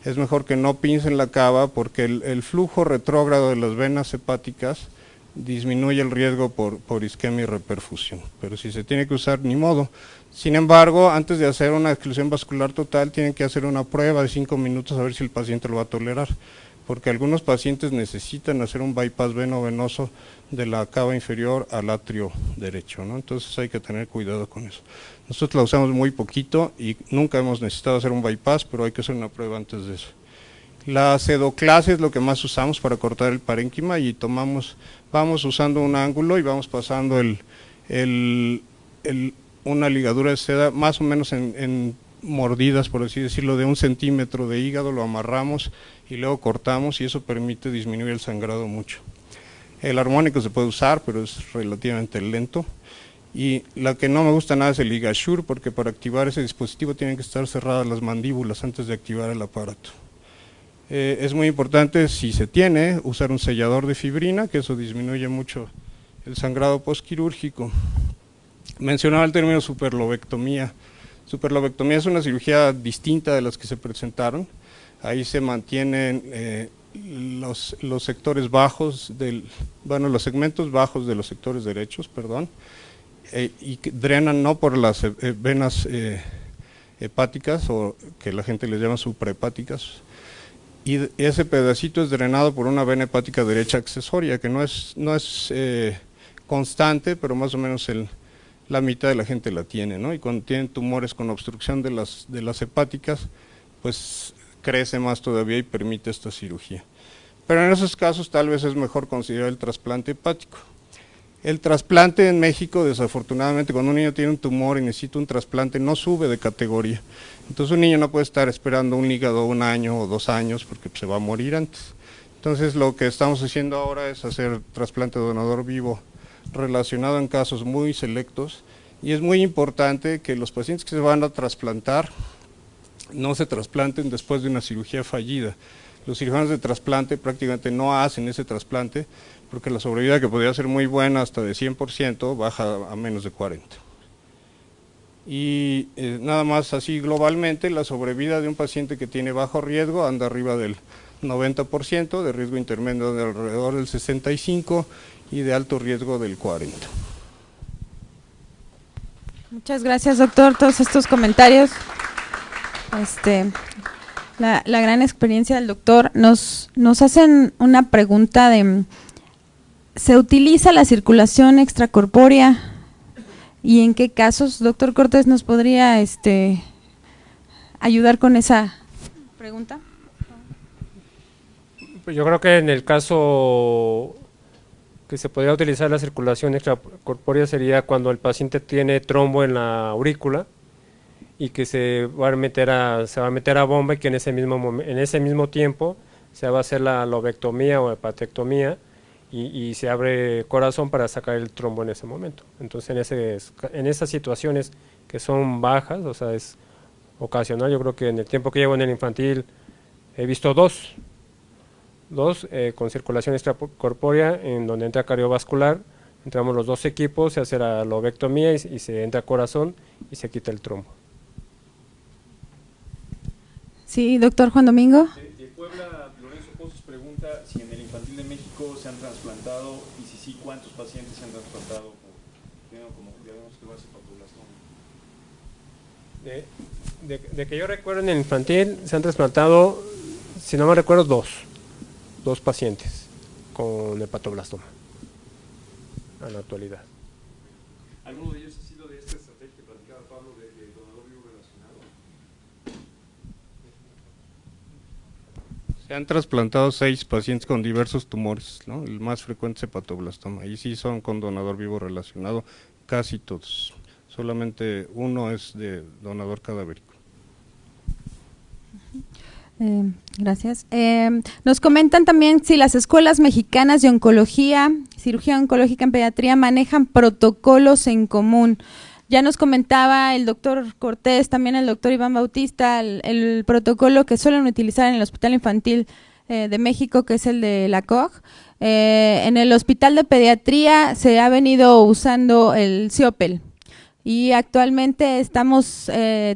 es mejor que no pincen la cava, porque el flujo retrógrado de las venas hepáticas disminuye el riesgo por isquemia y reperfusión, pero si se tiene que usar, ni modo. Sin embargo, antes de hacer una exclusión vascular total, tienen que hacer una prueba de 5 minutos a ver si el paciente lo va a tolerar, porque algunos pacientes necesitan hacer un bypass venoso de la cava inferior al atrio derecho, ¿no? Entonces hay que tener cuidado con eso. Nosotros la usamos muy poquito y nunca hemos necesitado hacer un bypass, pero hay que hacer una prueba antes de eso. La sedoclase es lo que más usamos para cortar el parénquima, y vamos usando un ángulo y vamos pasando una ligadura de seda más o menos en mordidas, por así decirlo, de 1 centímetro de hígado, lo amarramos y luego cortamos, y eso permite disminuir el sangrado mucho. El armónico se puede usar, pero es relativamente lento. Y la que no me gusta nada es el LigaSure, porque para activar ese dispositivo tienen que estar cerradas las mandíbulas antes de activar el aparato. Es muy importante, si se tiene, usar un sellador de fibrina, que eso disminuye mucho el sangrado postquirúrgico. Mencionaba el término superlobectomía. Superlobectomía es una cirugía distinta de las que se presentaron. Ahí se mantienen los sectores bajos los segmentos bajos de los sectores derechos, perdón, y que drenan no por las venas hepáticas, o que la gente les llama suprahepáticas, y ese pedacito es drenado por una vena hepática derecha accesoria, que no es constante, pero más o menos la mitad de la gente la tiene, ¿no? Y cuando tienen tumores con obstrucción de las hepáticas, pues crece más todavía y permite esta cirugía. Pero en esos casos tal vez es mejor considerar el trasplante hepático. El trasplante en México, desafortunadamente, cuando un niño tiene un tumor y necesita un trasplante, no sube de categoría. Entonces un niño no puede estar esperando un hígado 1 año o 2 años porque se va a morir antes. Entonces lo que estamos haciendo ahora es hacer trasplante de donador vivo relacionado en casos muy selectos, y es muy importante que los pacientes que se van a trasplantar no se trasplanten después de una cirugía fallida. Los cirujanos de trasplante prácticamente no hacen ese trasplante porque la sobrevida, que podría ser muy buena hasta de 100%, baja a menos de 40%. Y nada más así globalmente, la sobrevida de un paciente que tiene bajo riesgo anda arriba del 90%, de riesgo intermedio de alrededor del 65% y de alto riesgo del 40%. Muchas gracias, doctor, todos estos comentarios. La gran experiencia del doctor. Nos hacen una pregunta de, ¿se utiliza la circulación extracorpórea y en qué casos? Doctor Cortés, ¿nos podría ayudar con esa pregunta? Pues yo creo que en el caso que se podría utilizar la circulación extracorpórea sería cuando el paciente tiene trombo en la aurícula y que se va a meter a bomba, y que en ese mismo tiempo se va a hacer la lobectomía o hepatectomía y se abre corazón para sacar el trombo en ese momento. Entonces en esas situaciones que son bajas, o sea, es ocasional. Yo creo que en el tiempo que llevo en el infantil he visto dos con circulación extracorpórea, en donde entra cardiovascular, entramos los dos equipos, se hace la lobectomía y se entra a corazón y se quita el trombo. Sí, doctor Juan Domingo. De Puebla, Lorenzo Pozos pregunta si en el infantil de México se han trasplantado, y si sí, ¿cuántos pacientes se han trasplantado como diagnóstico de hepatoblastoma? De que yo recuerdo, en el infantil se han trasplantado, si no me recuerdo, dos pacientes con hepatoblastoma en la actualidad. ¿Alguno de ellos ha sido de esta estrategia que platicaba Pablo de donador vivo relacionado? Se han trasplantado 6 pacientes con diversos tumores, ¿no? El más frecuente es hepatoblastoma, y sí son con donador vivo relacionado casi todos. Solamente uno es de donador cadavérico. Gracias. Nos comentan también si las escuelas mexicanas de oncología, cirugía oncológica en pediatría, manejan protocolos en común. Ya nos comentaba el doctor Cortés, también el doctor Iván Bautista, el protocolo que suelen utilizar en el Hospital Infantil de México, que es el de la COG. En el Hospital de Pediatría se ha venido usando el CIOPEL. Y actualmente estamos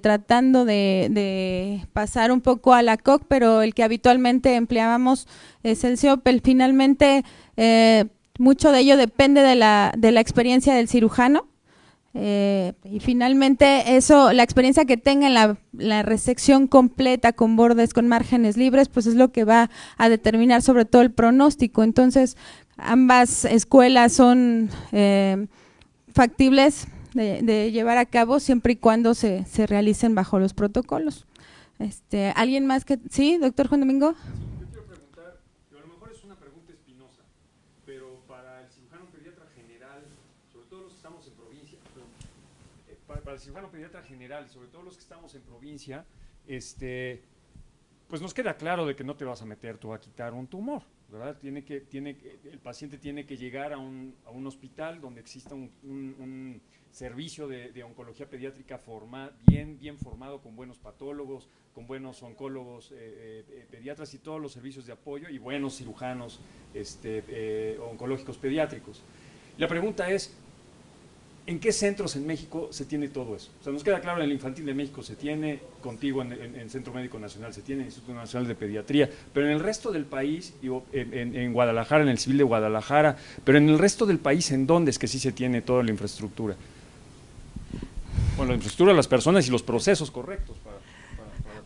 tratando de pasar un poco a la COG, pero el que habitualmente empleábamos es el CIOPEL. Finalmente, mucho de ello depende de la experiencia del cirujano, y finalmente eso, la experiencia que tenga en la resección completa con bordes, con márgenes libres, pues es lo que va a determinar sobre todo el pronóstico. Entonces, ambas escuelas son factibles de llevar a cabo siempre y cuando se realicen bajo los protocolos. ¿Alguien más que...? ¿Sí, doctor Juan Domingo? Yo quiero preguntar, a lo mejor es una pregunta espinosa, pero para el cirujano pediatra general, sobre todo los que estamos en provincia, para el cirujano pediatra general, sobre todo los que estamos en provincia, pues nos queda claro de que no te vas a meter tú a quitar un tumor, ¿verdad? El paciente tiene que llegar a un hospital donde exista un servicio de oncología pediátrica bien formado, con buenos patólogos, con buenos oncólogos pediatras y todos los servicios de apoyo, y buenos cirujanos oncológicos pediátricos. La pregunta es, ¿En qué centros en México se tiene todo eso? O sea, nos queda claro, en el Infantil de México se tiene, contigo en Centro Médico Nacional se tiene, en el Instituto Nacional de Pediatría, pero en el resto del país, en Guadalajara, en el Civil de Guadalajara, pero en el resto del país, ¿en dónde es que sí se tiene toda la infraestructura? Bueno, la infraestructura de las personas y los procesos correctos para...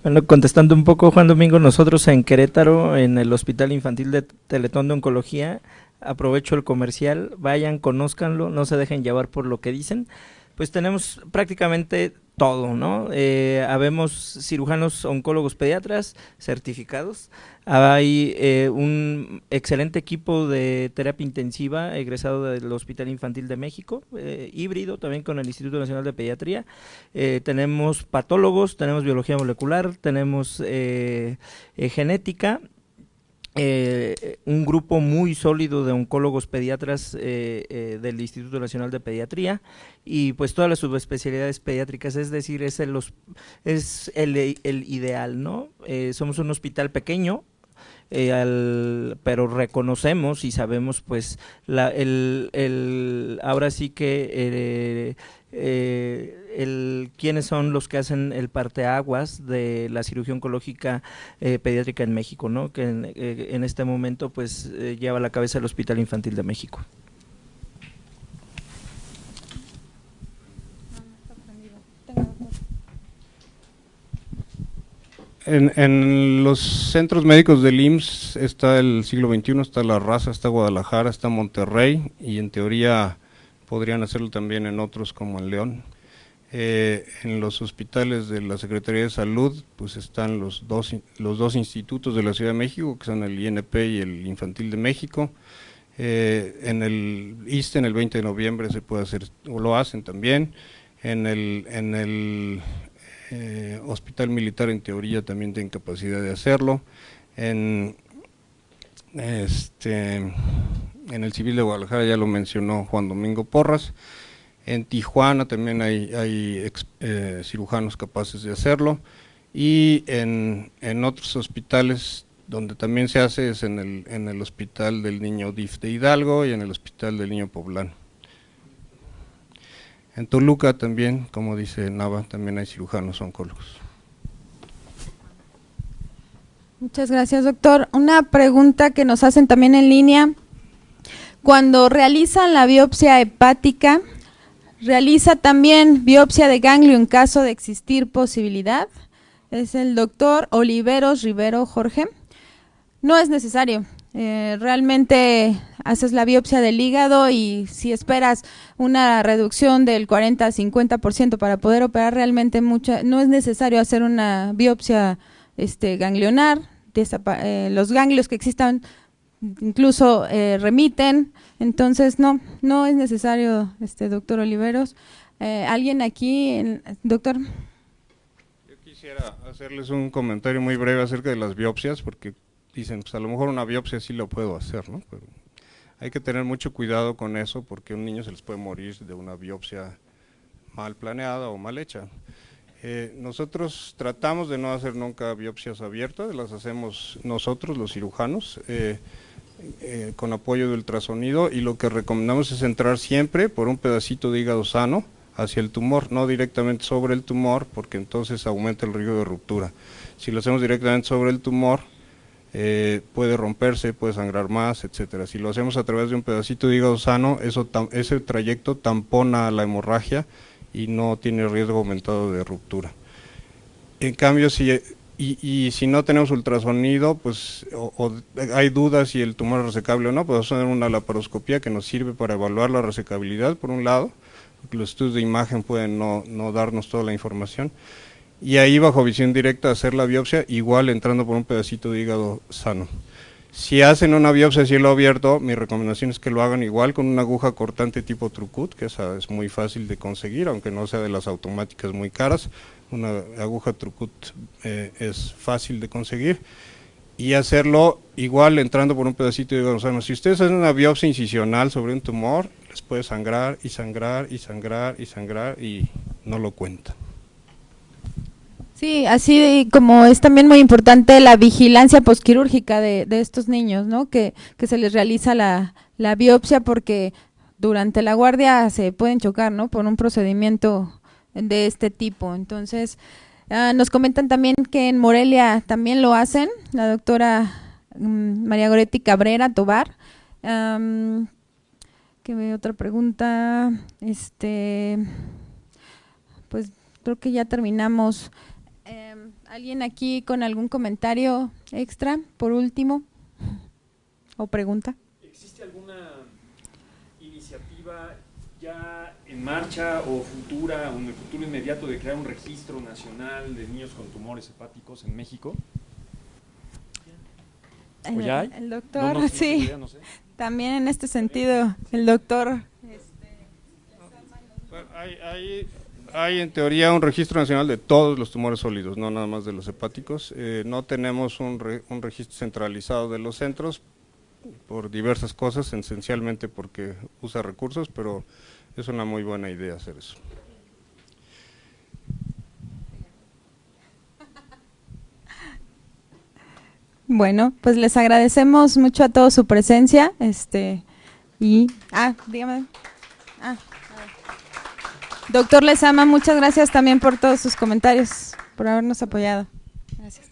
Bueno, contestando un poco, Juan Domingo, nosotros en Querétaro, en el Hospital Infantil de Teletón de Oncología, aprovecho el comercial, vayan, conózcanlo, no se dejen llevar por lo que dicen, pues tenemos prácticamente todo, ¿no? Habemos cirujanos oncólogos pediatras certificados, hay un excelente equipo de terapia intensiva egresado del Hospital Infantil de México, híbrido también con el Instituto Nacional de Pediatría, tenemos patólogos, tenemos biología molecular, tenemos genética, un grupo muy sólido de oncólogos pediatras del Instituto Nacional de Pediatría y pues todas las subespecialidades pediátricas, es decir, es el ideal, ¿no? Somos un hospital pequeño, pero reconocemos y sabemos pues ahora sí que quiénes son los que hacen el parteaguas de la cirugía oncológica pediátrica en México, ¿no? Que en este momento pues lleva a la cabeza el Hospital Infantil de México. En los centros médicos del IMSS está el Siglo XXI, está La Raza, está Guadalajara, está Monterrey y en teoría podrían hacerlo también en otros como en León. En los hospitales de la Secretaría de Salud pues están los dos institutos de la Ciudad de México, que son el INP y el Infantil de México. En el ISSSTE en el 20 de noviembre se puede hacer, o lo hacen también. En el Hospital Militar en teoría también tienen capacidad de hacerlo. En el Civil de Guadalajara ya lo mencionó Juan Domingo Porras. En Tijuana también hay cirujanos capaces de hacerlo y en otros hospitales donde también se hace es en el Hospital del Niño DIF de Hidalgo y en el Hospital del Niño Poblano. En Toluca también, como dice Nava, también hay cirujanos oncólogos. Muchas gracias, doctor. Una pregunta que nos hacen también en línea. Cuando realizan la biopsia hepática, ¿realiza también biopsia de ganglio en caso de existir posibilidad? Es el doctor Oliveros Rivero Jorge. No es necesario. Realmente haces la biopsia del hígado y si esperas una reducción del 40-50% para poder operar, realmente no es necesario hacer una biopsia ganglionar. Los ganglios que existan incluso remiten, entonces no es necesario, doctor Oliveros. ¿Alguien aquí, doctor? Yo quisiera hacerles un comentario muy breve acerca de las biopsias, porque dicen, pues a lo mejor una biopsia sí lo puedo hacer, ¿no? Pero hay que tener mucho cuidado con eso porque a un niño se les puede morir de una biopsia mal planeada o mal hecha. Nosotros tratamos de no hacer nunca biopsias abiertas, las hacemos nosotros los cirujanos con apoyo de ultrasonido y lo que recomendamos es entrar siempre por un pedacito de hígado sano hacia el tumor, no directamente sobre el tumor porque entonces aumenta el riesgo de ruptura. Si lo hacemos directamente sobre el tumor puede romperse, puede sangrar más, etcétera. Si lo hacemos a través de un pedacito de hígado sano, ese trayecto tampona la hemorragia y no tiene riesgo aumentado de ruptura. En cambio, si no tenemos ultrasonido, pues hay dudas si el tumor es resecable o no, podemos hacer una laparoscopía que nos sirve para evaluar la resecabilidad, por un lado, porque los estudios de imagen pueden no darnos toda la información, y ahí bajo visión directa hacer la biopsia, igual entrando por un pedacito de hígado sano. Si hacen una biopsia a cielo abierto, mi recomendación es que lo hagan igual con una aguja cortante tipo Trucut, que esa es muy fácil de conseguir, aunque no sea de las automáticas muy caras. Una aguja Trucut es fácil de conseguir y hacerlo igual entrando por un pedacito de hígado sano. Si ustedes hacen una biopsia incisional sobre un tumor, les puede sangrar y sangrar y sangrar y sangrar y no lo cuentan. Sí, así como es también muy importante la vigilancia posquirúrgica de estos niños, ¿no? Que se les realiza la biopsia porque durante la guardia se pueden chocar, ¿no? Por un procedimiento de este tipo. Entonces, nos comentan también que en Morelia también lo hacen, la doctora María Goretti Cabrera Tobar. ¿Qué ve otra pregunta? Pues creo que ya terminamos. ¿Alguien aquí con algún comentario extra, por último? ¿O pregunta? ¿Existe alguna iniciativa ya en marcha o futura, o en el futuro inmediato, de crear un registro nacional de niños con tumores hepáticos en México? ¿O ya hay? El doctor, no sí, tengo idea, no sé. también en este sentido, el doctor. Hay en teoría un registro nacional de todos los tumores sólidos, no nada más de los hepáticos. No tenemos un registro centralizado de los centros por diversas cosas, esencialmente porque usa recursos, pero es una muy buena idea hacer eso. Bueno, pues les agradecemos mucho a todos su presencia, dígame. Doctor Lezama, muchas gracias también por todos sus comentarios, por habernos apoyado. Gracias.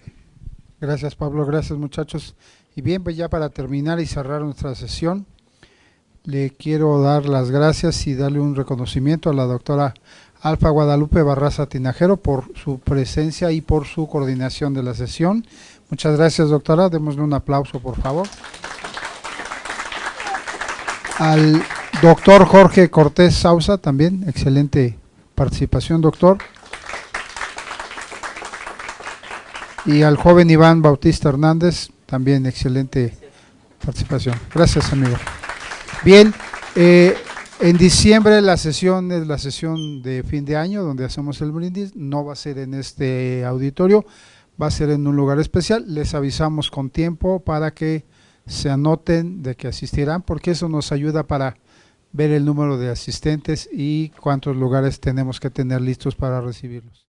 Gracias, Pablo, gracias, muchachos. Y bien, pues ya para terminar y cerrar nuestra sesión, le quiero dar las gracias y darle un reconocimiento a la doctora Alfa Guadalupe Barraza Tinajero por su presencia y por su coordinación de la sesión. Muchas gracias, doctora. Démosle un aplauso, por favor. Al doctor Jorge Cortés Sauza, también, excelente participación, doctor. Y al joven Iván Bautista Hernández, también excelente participación. Gracias, amigo. Bien, en diciembre la sesión es la sesión de fin de año, donde hacemos el brindis. No va a ser en este auditorio, va a ser en un lugar especial. Les avisamos con tiempo para que se anoten de que asistirán, porque eso nos ayuda para ver el número de asistentes y cuántos lugares tenemos que tener listos para recibirlos.